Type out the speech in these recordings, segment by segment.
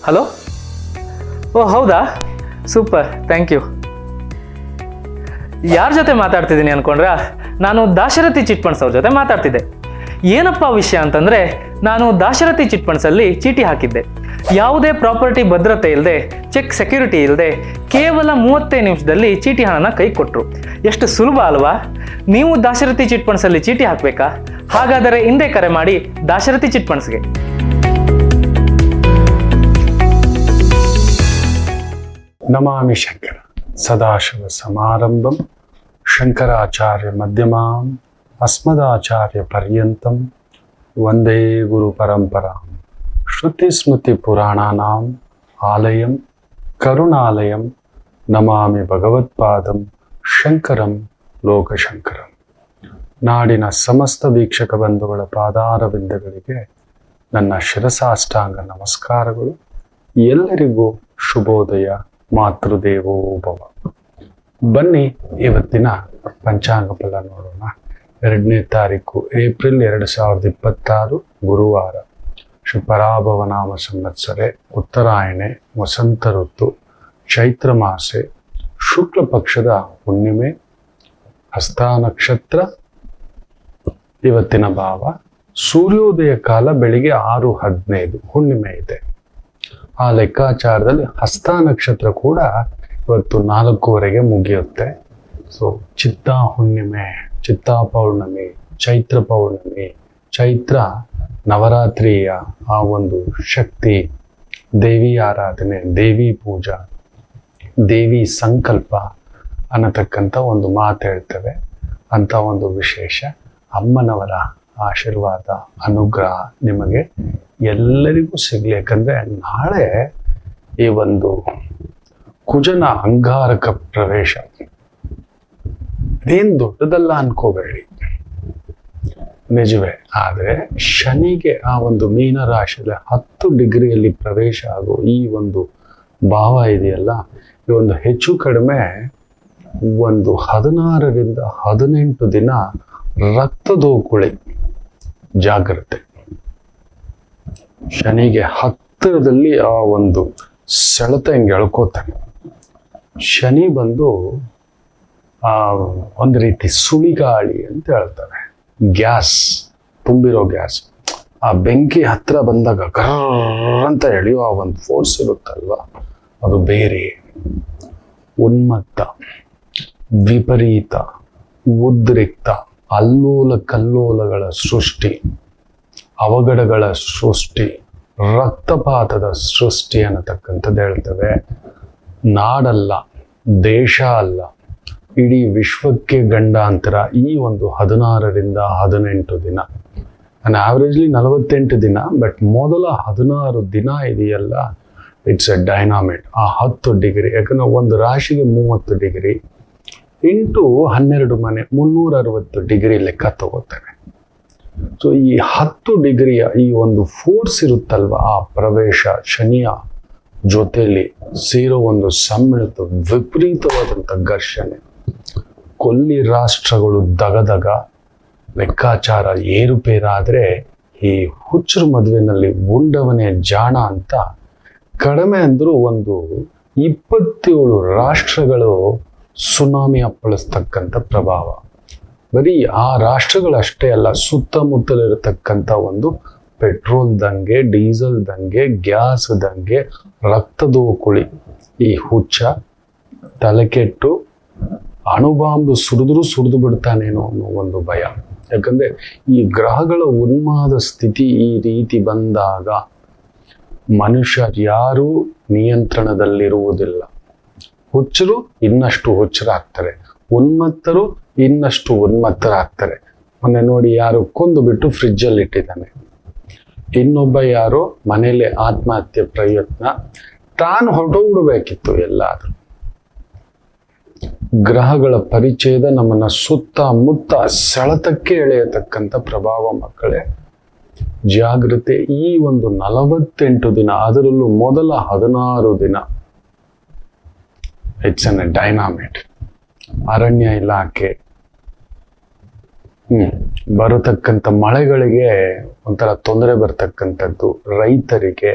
Hello. ಓ ಹೌದಾ, super, thank you. ಯಾರ ಜೊತೆ ಮಾತಾಡ್ತಿದ್ದೀನಿ ಅಂದ್ಕೊಂಡ್ರಾ? ನಾನು ದಾಶರಥಿ ಚಿಟ್ ಫಂಡ್ಸ್ ಅವ್ರ ಜೊತೆ ಮಾತಾಡ್ತಿದ್ದೆ. ಏನಪ್ಪ ವಿಷಯ ಅಂತಂದರೆ, ನಾನು ದಾಶರಥಿ ಚಿಟ್ ಫಂಡ್ಸಲ್ಲಿ ಚೀಟಿ ಹಾಕಿದ್ದೆ. ಯಾವುದೇ ಪ್ರಾಪರ್ಟಿ ಭದ್ರತೆ ಇಲ್ಲದೆ, ಚೆಕ್ ಸೆಕ್ಯೂರಿಟಿ ಇಲ್ಲದೆ, ಕೇವಲ 35 ನಿಮಿಷದಲ್ಲಿ ಚೀಟಿ ಹಣನ ಕೈ ಕೊಟ್ಟರು. ಎಷ್ಟು ಸುಲಭ ಅಲ್ವಾ? ನೀವು ದಾಶರಥಿ ಚಿಟ್ ಫಂಡ್ಸಲ್ಲಿ ಚೀಟಿ ಹಾಕಬೇಕಾ? ಹಾಗಾದರೆ ಹಿಂದೆ ಕರೆ ಮಾಡಿ ದಾಶರಥಿ ಚಿಟ್ ಫಂಡ್ಸ್ಗೆ. ನಮಾಮಿ ಶಂಕರ ಸದಾಶಿವ ಸಮಾರಂಭಂ ಶಂಕರಾಚಾರ್ಯ ಮಧ್ಯಮಾಂ ಅಸ್ಮದಾಚಾರ್ಯ ಪರ್ಯಂತಂ ವಂದೇ ಗುರು ಪರಂಪರಾಂ ಶ್ರುತಿ ಸ್ಮೃತಿ ಪುರಾಣಾನಾಂ ಆಲಯಂ ಕರುಣಾಲಯಂ ನಮಾಮಿ ಭಗವತ್ಪಾದಂ ಶಂಕರಂ ಲೋಕಶಂಕರಂ. ನಾಡಿನ ಸಮಸ್ತ ವೀಕ್ಷಕ ಬಂಧುಗಳ ಪಾದಾರವಿಂದಗಳಿಗೆ ನನ್ನ ಶಿರಸಾಷ್ಟಾಂಗ ನಮಸ್ಕಾರಗಳು. ಎಲ್ಲರಿಗೂ ಶುಭೋದಯ. ಮಾತೃದೇವೋ ಭವ. ಬನ್ನಿ ಇವತ್ತಿನ ಪಂಚಾಂಗ ಫಲ ನೋಡೋಣ. 2ನೇ ತಾರೀಕು ಏಪ್ರಿಲ್ 2026 ಗುರುವಾರ. ಪರಾಭವ ನಾಮ ಸಂವತ್ಸರೆ, ಉತ್ತರಾಯಣೆ, ವಸಂತ ಋತು, ಚೈತ್ರ ಮಾಸೆ, ಶುಕ್ಲ ಪಕ್ಷದ ಹುಣ್ಣಿಮೆ, ಹಸ್ತ ನಕ್ಷತ್ರ. ಇವತ್ತಿನ ಭಾವ ಸೂರ್ಯೋದಯ ಕಾಲ ಬೆಳಿಗ್ಗೆ 6:15 ಹುಣ್ಣಿಮೆ ಇದೆ. ಆ ಲೆಕ್ಕಾಚಾರದಲ್ಲಿ ಹಸ್ತ ನಕ್ಷತ್ರ ಕೂಡ ಇವತ್ತು 4:15 ಮುಗಿಯುತ್ತೆ. ಸೊ ಚಿತ್ತಾ ಹುಣ್ಣಿಮೆ, ಚಿತ್ತಾ ಪೌರ್ಣಮಿ, ಚೈತ್ರ ಪೌರ್ಣಮಿ, ಚೈತ್ರ ನವರಾತ್ರಿಯ ಆ ಒಂದು ಶಕ್ತಿ, ದೇವಿ ಆರಾಧನೆ, ದೇವಿ ಪೂಜಾ, ದೇವಿ ಸಂಕಲ್ಪ ಅನ್ನತಕ್ಕಂಥ ಒಂದು ಮಾತು ಹೇಳ್ತೇವೆ. ಅಂತ ಒಂದು ವಿಶೇಷ ಅಮ್ಮನವರ ಆಶೀರ್ವಾದ, ಅನುಗ್ರಹ ನಿಮಗೆ ಎಲ್ಲರಿಗೂ ಸಿಗಲಿ. ಯಾಕಂದರೆ ನಾಳೆ ಈ ಒಂದು ಕುಜನ ಅಂಗಾರಕ ಪ್ರವೇಶ ಇದೇನು ದೊಡ್ಡದಲ್ಲ ಅನ್ಕೋಬೇಡಿ, ನಿಜವೇ. ಆದರೆ ಶನಿಗೆ ಆ ಒಂದು ಮೀನ ರಾಶಿಯಲ್ಲಿ 10 ಡಿಗ್ರಿಯಲ್ಲಿ ಪ್ರವೇಶ ಆಗೋ ಈ ಒಂದು ಭಾವ ಇದೆಯಲ್ಲ, ಈ ಒಂದು ಹೆಚ್ಚು ಕಡಿಮೆ ಒಂದು 16ರಿಂದ 18 ದಿನ ರಕ್ತದೋಕುಳಿ ಜಾಗ್ರತೆ. ಶನಿಗೆ ಹತ್ತಿರದಲ್ಲಿ ಆ ಒಂದು ಸೆಳೆತ ಹಿಂಗೆ ಎಳ್ಕೋತಾನೆ. ಶನಿ ಬಂದು ಒಂದು ರೀತಿ ಸುಳಿಗಾಳಿ ಅಂತ ಹೇಳ್ತಾರೆ. ಗ್ಯಾಸ್, ತುಂಬಿರೋ ಗ್ಯಾಸ್. ಆ ಬೆಂಕಿ ಹತ್ರ ಬಂದಾಗ ಗರ್ರ ಅಂತ ಎಳೆಯೋ ಆ ಒಂದು ಫೋರ್ಸ್ ಇರುತ್ತಲ್ವ, ಅದು ಬೇರೆ. ಉನ್ಮತ್ತ, ವಿಪರೀತ, ಉದ್ರಿಕ್ತ, ಅಲ್ಲೋಲ ಕಲ್ಲೋಲಗಳ ಸೃಷ್ಟಿ, ಅವಘಡಗಳ ಸೃಷ್ಟಿ, ರಕ್ತಪಾತದ ಸೃಷ್ಟಿ ಅನ್ನತಕ್ಕಂಥದ್ದು ಹೇಳ್ತೇವೆ. ನಾಡಲ್ಲ, ದೇಶ ಅಲ್ಲ, ಇಡೀ ವಿಶ್ವಕ್ಕೆ ಗಂಡಾಂತರ ಈ ಒಂದು 16ರಿಂದ 18 ದಿನ. ನಾನು ಆವ್ರೇಜ್ಲಿ 48 ದಿನ, ಬಟ್ ಮೊದಲ 16 ದಿನ ಇದೆಯಲ್ಲ, ಇಟ್ಸ್ ಎ ಡೈನಾಮಿಟ್. ಆ 10 ಡಿಗ್ರಿ, ಯಾಕಂದ್ರೆ ಒಂದು ರಾಶಿಗೆ 30 ಡಿಗ್ರಿ ಇಂಟು 12 ಮನೆ 360 ಡಿಗ್ರಿ ಲೆಕ್ಕ ತಗೋತಾರೆ. ಸೊ ಈ 10 ಡಿಗ್ರಿಯ ಈ ಒಂದು ಫೋರ್ಸ್ ಇರುತ್ತಲ್ವ, ಆ ಪ್ರವೇಶ ಶನಿಯ ಜೊತೆಯಲ್ಲಿ ಸೇರೋ ಒಂದು ಸಮ್ಮಿಳಿತ ವಿಪರೀತವಾದಂಥ ಘರ್ಷಣೆ, ಕೊಲ್ಲಿ ರಾಷ್ಟ್ರಗಳು ದಗದಗ, ಲೆಕ್ಕಾಚಾರ ಏರುಪೇರಾದರೆ ಈ ಹುಚ್ಚರ ಮದುವೆನಲ್ಲಿ ಉಂಡವನೇ ಜಾಣ ಅಂತ ಕಡಿಮೆ ಅಂದರೂ ಒಂದು 27 ರಾಷ್ಟ್ರಗಳು ಸುನಾಮಿ ಅಪ್ಪಳಿಸ್ತಕ್ಕಂಥ ಪ್ರಭಾವ. ಬರೀ ಆ ರಾಷ್ಟ್ರಗಳಷ್ಟೇ ಅಲ್ಲ, ಸುತ್ತಮುತ್ತಲಿರತಕ್ಕಂಥ ಒಂದು ಪೆಟ್ರೋಲ್ ದಂಗೆ, ಡೀಸೆಲ್ ದಂಗೆ, ಗ್ಯಾಸ್ ದಂಗೆ, ರಕ್ತದೋಕುಳಿ. ಈ ಹುಚ್ಚ ತಲೆಕೆಟ್ಟು ಅಣುಬಾಂಬು ಸುರಿದು ಬಿಡ್ತಾನೇನೋ ಅನ್ನೋ ಒಂದು ಭಯ. ಯಾಕಂದ್ರೆ ಈ ಗ್ರಹಗಳ ಉನ್ಮಾದ ಸ್ಥಿತಿ ಈ ರೀತಿ ಬಂದಾಗ ಮನುಷ್ಯರ್ಯಾರೂ ನಿಯಂತ್ರಣದಲ್ಲಿರುವುದಿಲ್ಲ. ಹುಚ್ಚರು ಇನ್ನಷ್ಟು ಹುಚ್ಚರಾಗ್ತಾರೆ, ಉನ್ಮತ್ತರು ಇನ್ನಷ್ಟು ಉನ್ಮತ್ತರಾಗ್ತಾರೆ. ಮೊನ್ನೆ ನೋಡಿ, ಯಾರು ಕೊಂದು ಬಿಟ್ಟು ಫ್ರಿಜ್ಜಲ್ಲಿ ಇಟ್ಟಿದ್ದಾನೆ, ಇನ್ನೊಬ್ಬ ಯಾರೋ ಮನೇಲಿ ಆತ್ಮಹತ್ಯೆ ಪ್ರಯತ್ನ, ತಾನು ಹೊರಟೋಗ್ಬಿಡ್ಬೇಕಿತ್ತು ಎಲ್ಲಾದ್ರೂ. ಗ್ರಹಗಳ ಪರಿಚಯದ ನಮ್ಮನ್ನ ಸುತ್ತಮುತ್ತ ಸೆಳೆತಕ್ಕೆ ಎಳೆಯತಕ್ಕಂಥ ಪ್ರಭಾವ ಮಕ್ಕಳೇ. ಜಾಗೃತೆ. ಈ ಒಂದು 48 ದಿನ, ಅದರಲ್ಲೂ ಮೊದಲ 16 ದಿನ ಇಟ್ಸ್ ಅನ್ ಡೈನಾಮಿಟ್. ಅರಣ್ಯ ಇಲಾಖೆ, ಬರತಕ್ಕಂಥ ಮಳೆಗಳಿಗೆ ಒಂಥರ ತೊಂದರೆ ಬರ್ತಕ್ಕಂಥದ್ದು, ರೈತರಿಗೆ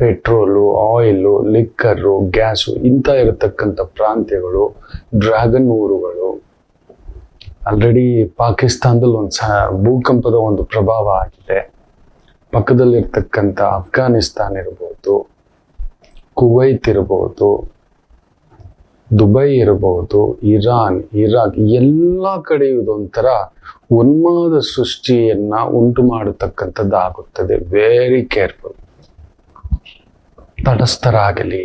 ಪೆಟ್ರೋಲು, ಆಯಿಲು, ಲಿಕ್ಕರು, ಗ್ಯಾಸು ಇಂಥ ಇರತಕ್ಕಂಥ ಪ್ರಾಂತ್ಯಗಳು, ಡ್ರ್ಯಾಗನ್ ಊರುಗಳು. ಆಲ್ರೆಡಿ ಪಾಕಿಸ್ತಾನದಲ್ಲಿ ಭೂಕಂಪದ ಒಂದು ಪ್ರಭಾವ ಆಗಿದೆ. ಪಕ್ಕದಲ್ಲಿರ್ತಕ್ಕಂಥ ಅಫ್ಘಾನಿಸ್ತಾನ್ ಇರ್ಬೋದು, ಕುವೈತ್ ಇರ್ಬೋದು, ದುಬೈ ಇರಬಹುದು, ಇರಾನ್, ಇರಾಕ್, ಎಲ್ಲ ಕಡೆ ಇದೊಂಥರ ಉನ್ಮಾದ ಸೃಷ್ಟಿಯನ್ನ ಉಂಟು ಮಾಡತಕ್ಕಂಥದ್ದಾಗುತ್ತದೆ. Very careful. ತಟಸ್ಥರಾಗಲಿ,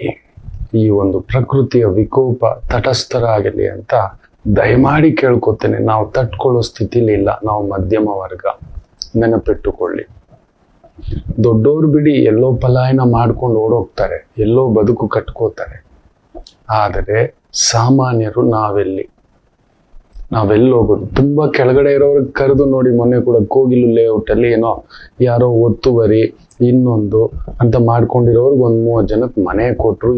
ಈ ಒಂದು ಪ್ರಕೃತಿಯ ವಿಕೋಪ ತಟಸ್ಥರಾಗಲಿ ಅಂತ ದಯಮಾಡಿ ಕೇಳ್ಕೊತೇನೆ. ನಾವು ತಟ್ಕೊಳ್ಳೋ ಸ್ಥಿತಿಲಿ ಇಲ್ಲ, ನಾವು ಮಧ್ಯಮ ವರ್ಗ, ನೆನಪಿಟ್ಟುಕೊಳ್ಳಿ. ದೊಡ್ಡೋರು ಬಿಡಿ, ಎಲ್ಲೋ ಪಲಾಯನ ಮಾಡ್ಕೊಂಡು ಓಡೋಗ್ತಾರೆ, ಎಲ್ಲೋ ಬದುಕು ಕಟ್ಕೋತಾರೆ. ಆದರೆ ಸಾಮಾನ್ಯರು ನಾವೆಲ್ಲಿ ಹೋಗೋದು? ತುಂಬಾ ಕೆಳಗಡೆ ಇರೋರಿಗೆ ಕರೆದು ನೋಡಿ, ಮೊನ್ನೆ ಕೂಡ ಕೋಗಿಲು ಲೇಔಟ್ ಅಲ್ಲಿ ಏನೋ ಯಾರೋ ಒತ್ತುವರಿ ಇನ್ನೊಂದು ಅಂತ ಮಾಡ್ಕೊಂಡಿರೋರ್ಗೆ 1-30 ಜನಕ್ಕೆ ಮನೆ ಕೊಟ್ಟರು,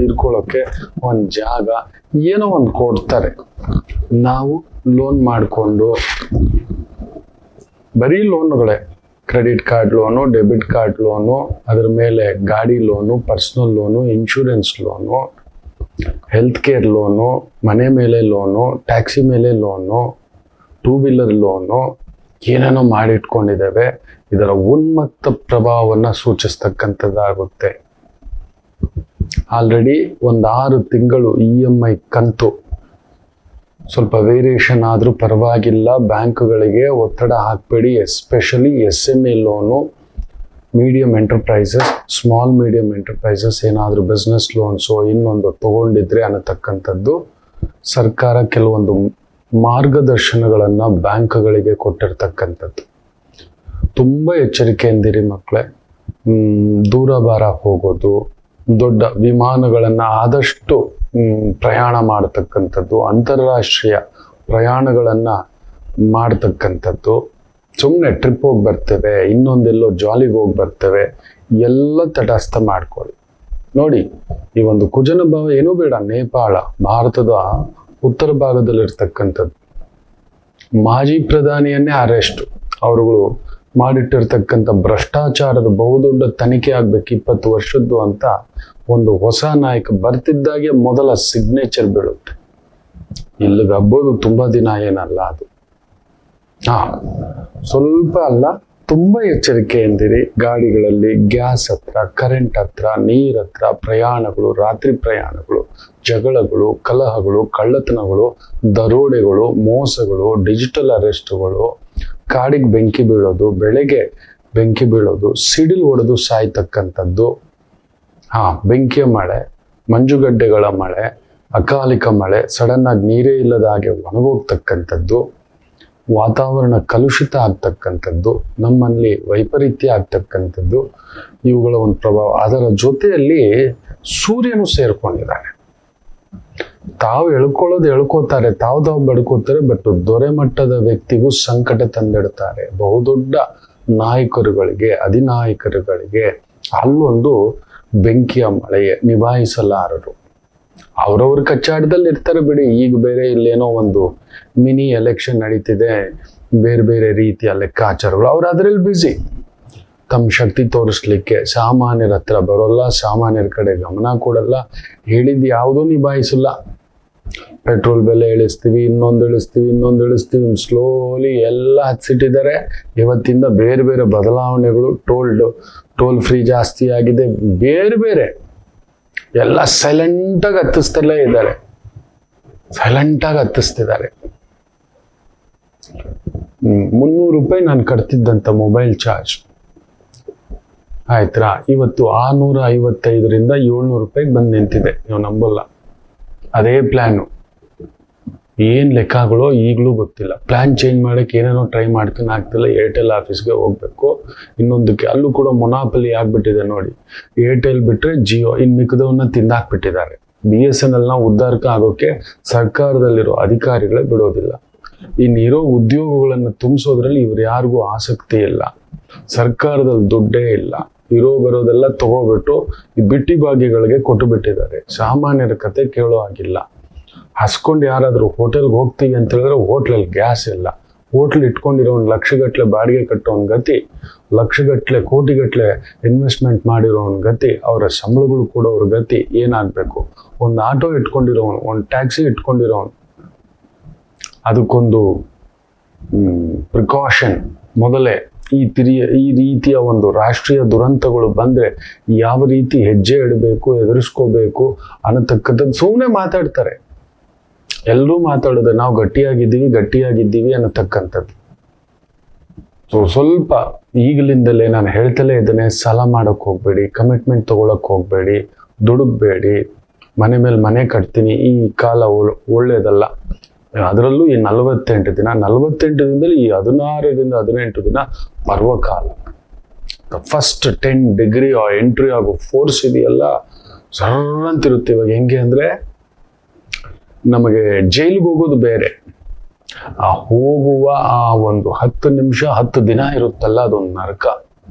ಇರ್ಕೊಳ್ಳೋಕೆ ಒಂದು ಜಾಗ ಏನೋ ಒಂದು ಕೊಡ್ತಾರೆ. ನಾವು ಲೋನ್ ಮಾಡಿಕೊಂಡು, ಬರೀ ಲೋನ್ಗಳೇ, credit card loan, debit card loan, ಅದರ ಮೇಲೆ ಗಾಡಿ loan, personal loan, insurance loan, health care loan, ಮನೆ ಮೇಲೆ ಲೋನು, ಟ್ಯಾಕ್ಸಿ ಮೇಲೆ ಲೋನು, 2 ವೀಲರ್ ಲೋನು, ಏನೇನೋ ಮಾಡಿಟ್ಕೊಂಡಿದ್ದೇವೆ. ಇದರ ಉನ್ಮತ್ತ ಪ್ರಭಾವವನ್ನು ಸೂಚಿಸ್ತಕ್ಕಂಥದ್ದಾಗುತ್ತೆ. ಆಲ್ರೆಡಿ 6 ತಿಂಗಳು EMI ಕಂತು ಸ್ವಲ್ಪ ವೇರಿಯೇಷನ್ ಆದರೂ ಪರವಾಗಿಲ್ಲ. ಬ್ಯಾಂಕ್ಗಳಿಗೆ ಒತ್ತಡ ಹಾಕಬೇಡಿ. Especially SME loan, medium enterprises, small medium enterprises ಏನಾದರೂ ಬಿಸ್ನೆಸ್ ಲೋನ್ಸು ಇನ್ನೊಂದು ತಗೊಂಡಿದ್ರೆ ಅನ್ನತಕ್ಕಂಥದ್ದು ಸರ್ಕಾರ ಕೆಲವೊಂದು ಮಾರ್ಗದರ್ಶನಗಳನ್ನು ಬ್ಯಾಂಕ್ಗಳಿಗೆ ಕೊಟ್ಟಿರ್ತಕ್ಕಂಥದ್ದು. ತುಂಬ ಎಚ್ಚರಿಕೆಯಿಂದಿರಿ ಮಕ್ಕಳೇ. ದೂರ ಹೋಗೋದು, ದೊಡ್ಡ ವಿಮಾನಗಳನ್ನು ಆದಷ್ಟು ಪ್ರಯಾಣ ಮಾಡತಕ್ಕಂಥದ್ದು, ಅಂತಾರಾಷ್ಟ್ರೀಯ ಪ್ರಯಾಣಗಳನ್ನು ಮಾಡತಕ್ಕಂಥದ್ದು, ಸುಮ್ಮನೆ ಟ್ರಿಪ್ ಹೋಗಿ ಬರ್ತೇವೆ, ಇನ್ನೊಂದೆಲ್ಲೋ ಜಾಲಿಗೆ ಹೋಗಿ ಬರ್ತೇವೆ, ಎಲ್ಲ ತಟಸ್ಥ ಮಾಡ್ಕೊಳ್ಳಿ. ನೋಡಿ, ಈ ಒಂದು ಕುಜನ ಭಾವ ಏನೂ ಬೇಡ. ನೇಪಾಳ ಭಾರತದ ಉತ್ತರ ಭಾಗದಲ್ಲಿರ್ತಕ್ಕಂಥದ್ದು. ಮಾಜಿ ಪ್ರಧಾನಿಯನ್ನೇ ಅರೆಸ್ಟ್, ಅವರುಗಳು ಮಾಡಿಟ್ಟಿರ್ತಕ್ಕಂಥ ಭ್ರಷ್ಟಾಚಾರದ ಬಹುದೊಡ್ಡ ತನಿಖೆ ಆಗ್ಬೇಕು 20 ವರ್ಷದ್ದು ಅಂತ ಒಂದು ಹೊಸ ನಾಯಕ ಬರ್ತಿದ್ದಾಗೆ ಮೊದಲ ಸಿಗ್ನೇಚರ್ ಬೀಳುತ್ತೆ. ಇಲ್ಲಿಗೆ ಹಬ್ಬೋದು ತುಂಬಾ ದಿನ ಏನಲ್ಲ ಅದು. ಸ್ವಲ್ಪ ಅಲ್ಲ, ತುಂಬ ಎಚ್ಚರಿಕೆಯಿಂದಿರಿ. ಗಾಡಿಗಳಲ್ಲಿ, ಗ್ಯಾಸ್ ಹತ್ರ, ಕರೆಂಟ್ ಹತ್ರ, ನೀರ್ ಹತ್ರ ಪ್ರಯಾಣಗಳು, ರಾತ್ರಿ ಪ್ರಯಾಣಗಳು, ಜಗಳಗಳು, ಕಲಹಗಳು, ಕಳ್ಳತನಗಳು, ದರೋಡೆಗಳು, ಮೋಸಗಳು, ಡಿಜಿಟಲ್ ಅರೆಸ್ಟ್ಗಳು, ಕಾಡಿಗೆ ಬೆಂಕಿ ಬೀಳೋದು, ಬೆಳೆಗೆ ಬೆಂಕಿ ಬೀಳೋದು, ಸಿಡಿಲು ಹೊಡೆದು ಸಾಯ್ತಕ್ಕಂಥದ್ದು, ಬೆಂಕಿಯ ಮಳೆ, ಮಂಜುಗಡ್ಡೆಗಳ ಮಳೆ, ಅಕಾಲಿಕ ಮಳೆ, ಸಡನ್ ಆಗಿ ನೀರೇ ಇಲ್ಲದ ಹಾಗೆ ಒಣಗೋಗ್ತಕ್ಕಂಥದ್ದು, ವಾತಾವರಣ ಕಲುಷಿತ ಆಗ್ತಕ್ಕಂಥದ್ದು, ನಮ್ಮಲ್ಲಿ ವೈಪರೀತ್ಯ ಆಗ್ತಕ್ಕಂಥದ್ದು, ಇವುಗಳ ಒಂದು ಪ್ರಭಾವ. ಅದರ ಜೊತೆಯಲ್ಲಿ ಸೂರ್ಯನು ಸೇರ್ಕೊಂಡಿದ್ದಾನೆ. ತಾವು ಎಳ್ಕೋತಾರೆ, ತಾವು ಬಡ್ಕೋತಾರೆ. ಬಟ್ ದೊರೆ ಮಟ್ಟದ ವ್ಯಕ್ತಿಗೂ ಸಂಕಟ ತಂದಿಡ್ತಾರೆ. ಬಹುದೊಡ್ಡ ನಾಯಕರುಗಳಿಗೆ, ಅಧಿನಾಯಕರುಗಳಿಗೆ ಅಲ್ಲೊಂದು ಬೆಂಕಿಯ ಮಳೆಯೇ, ನಿಭಾಯಿಸಲಾರರು. ಅವ್ರವ್ರ ಕಚ್ಚಾಟದಲ್ಲಿ ಇರ್ತಾರೆ ಬಿಡಿ. ಈಗ ಬೇರೆ ಇಲ್ಲೇನೋ ಒಂದು ಮಿನಿ ಎಲೆಕ್ಷನ್ ನಡೀತಿದೆ, ಬೇರೆ ಬೇರೆ ರೀತಿಯ ಲೆಕ್ಕಾಚಾರಗಳು. ಅವ್ರು ಅದರಲ್ಲಿ ಬ್ಯುಸಿ, ತಮ್ಮ ಶಕ್ತಿ ತೋರಿಸ್ಲಿಕ್ಕೆ. ಸಾಮಾನ್ಯರ ಹತ್ರ ಬರೋಲ್ಲ, ಸಾಮಾನ್ಯರ ಕಡೆ ಗಮನ ಕೊಡಲ್ಲ, ಹೇಳಿದ್ದು ಯಾವುದೂ ನಿಭಾಯಿಸಲ್ಲ. ಪೆಟ್ರೋಲ್ ಬೆಲೆ ಇಳಿಸ್ತೀವಿ, ಇನ್ನೊಂದು ಇಳಿಸ್ತೀವಿ, ಸ್ಲೋಲಿ ಎಲ್ಲ ಹಚ್ಚಿಟ್ಟಿದ್ದಾರೆ. ಇವತ್ತಿಂದ ಬೇರೆ ಬೇರೆ ಬದಲಾವಣೆಗಳು, ಟೋಲ್ ಫ್ರೀ ಜಾಸ್ತಿ ಆಗಿದೆ, ಬೇರೆ ಬೇರೆ ಎಲ್ಲ ಸೈಲೆಂಟಾಗಿ ಹತ್ತಿಸ್ತಲೇ ಇದ್ದಾರೆ, ಹತ್ತಿಸ್ತಿದ್ದಾರೆ. 300 ರೂಪಾಯಿ ನಾನು ಕಟ್ತಿದ್ದಂಥ ಮೊಬೈಲ್ ಚಾರ್ಜ್ ಆಯ್ತಾ, ಇವತ್ತು 655ರಿಂದ 700 ರೂಪಾಯಿಗೆ ಬಂದು ನಿಂತಿದೆ. ನೀವು ನಂಬಲ್ಲ. ಅದೇ ಪ್ಲ್ಯಾನು, ಏನು ಲೆಕ್ಕಗಳೋ ಈಗಲೂ ಗೊತ್ತಿಲ್ಲ. ಪ್ಲ್ಯಾನ್ ಚೇಂಜ್ ಮಾಡೋಕ್ಕೆ ಏನೇನೋ ಟ್ರೈ ಮಾಡ್ಕೊಂಡು ಆಗ್ತಿಲ್ಲ. ಏರ್ಟೆಲ್ ಆಫೀಸ್ಗೆ ಹೋಗ್ಬೇಕು, ಇನ್ನೊಂದಕ್ಕೆ. ಅಲ್ಲೂ ಕೂಡ ಮೊನಾಪಲಿ ಆಗ್ಬಿಟ್ಟಿದೆ ನೋಡಿ. ಏರ್ಟೆಲ್ ಬಿಟ್ಟರೆ ಜಿಯೋ, ಇನ್ನು ಮಿಕ್ಕದವನ್ನ ತಿಂದಾಕ್ಬಿಟ್ಟಿದ್ದಾರೆ. BSNLನ ಉದ್ಧಾರಕ ಆಗೋಕ್ಕೆ ಸರ್ಕಾರದಲ್ಲಿರೋ ಅಧಿಕಾರಿಗಳೇ ಬಿಡೋದಿಲ್ಲ. ಇನ್ನಿರೋ ಉದ್ಯೋಗಗಳನ್ನು ತುಂಬಿಸೋದ್ರಲ್ಲಿ ಇವ್ರು ಯಾರಿಗೂ ಆಸಕ್ತಿ ಇಲ್ಲ. ಸರ್ಕಾರದಲ್ಲಿ ದುಡ್ಡೇ ಇಲ್ಲ. ಬರೋದೆಲ್ಲ ತಗೋಬಿಟ್ಟು ಈ ಬಿಟ್ಟಿ ಭಾಗ್ಯಗಳಿಗೆ ಕೊಟ್ಟು ಬಿಟ್ಟಿದ್ದಾರೆ. ಸಾಮಾನ್ಯರ ಕತೆ ಕೇಳೋ ಹಾಗಿಲ್ಲ. ಹಸ್ಕೊಂಡು ಯಾರಾದರೂ ಹೋಟೆಲ್ಗೆ ಹೋಗ್ತೀವಿ ಅಂತ ಹೇಳಿದ್ರೆ ಹೋಟ್ಲಲ್ಲಿ ಗ್ಯಾಸ್ ಇಲ್ಲ, ಹೋಟ್ಲ್ ಇಟ್ಕೊಂಡಿರೋನ್ ಲಕ್ಷಗಟ್ಲೆ ಬಾಡಿಗೆ ಕಟ್ಟೋನ್ ಗತಿ, ಲಕ್ಷಗಟ್ಲೆ ಕೋಟಿಗಟ್ಲೆ ಇನ್ವೆಸ್ಟ್ಮೆಂಟ್ ಮಾಡಿರೋನ್ ಗತಿ, ಅವರ ಸಂಬಳಗಳು ಕೊಡೋರ ಗತಿ ಏನಾಗಬೇಕು? ಒಂದು ಆಟೋ ಇಟ್ಕೊಂಡಿರೋನು, ಒಂದು ಟ್ಯಾಕ್ಸಿ ಇಟ್ಕೊಂಡಿರೋನು, ಅದಕ್ಕೊಂದು ಪ್ರಿಕಾಷನ್ ಮೊದಲೇ ಈ ರೀತಿಯ ಒಂದು ರಾಷ್ಟ್ರೀಯ ದುರಂತಗಳು ಬಂದ್ರೆ ಯಾವ ರೀತಿ ಹೆಜ್ಜೆ ಇಡಬೇಕು, ಎದುರಿಸ್ಕೋಬೇಕು ಅನ್ನತಕ್ಕಂಥದ್ದು ಸುಮ್ಮನೆ ಮಾತಾಡ್ತಾರೆ. ಎಲ್ಲರೂ ಮಾತಾಡೋದು ನಾವು ಗಟ್ಟಿಯಾಗಿದ್ದೀವಿ ಅನ್ನತಕ್ಕಂಥದ್ದು. ಸೊ ಸ್ವಲ್ಪ ಈಗಲಿಂದಲೇ ನಾನು ಹೇಳ್ತಲೇ ಇದ್ದೇನೆ, ಸಾಲ ಮಾಡಕ್ ಹೋಗ್ಬೇಡಿ, ಕಮಿಟ್ಮೆಂಟ್ ತಗೊಳಕ್ ಹೋಗ್ಬೇಡಿ, ದುಡುಕ್ಬೇಡಿ, ಮನೆ ಮೇಲೆ ಮನೆ ಕಟ್ತೀನಿ, ಈ ಕಾಲ ಒಳ್ಳೇದಲ್ಲ. ಅದರಲ್ಲೂ ಈ 48 ದಿನದಲ್ಲಿ ಈ 16 ದಿನ ಪರ್ವಕಾಲ. ಫಸ್ಟ್ 10 ಡಿಗ್ರಿ ಎಂಟ್ರಿ ಆಗೋ ಫೋರ್ಸ್ ಇದೆಯಲ್ಲ ಸರ್ರಂತಿರುತ್ತೆ. ಇವಾಗ ಹೆಂಗೆ ಅಂದ್ರೆ ನಮಗೆ ಜೈಲಿಗೆ ಹೋಗೋದು ಬೇರೆ, ಆ ಹೋಗುವ ಆ ಒಂದು 10 ನಿಮಿಷ 10 ದಿನ ಇರುತ್ತಲ್ಲ, ಅದೊಂದು ನರಕ.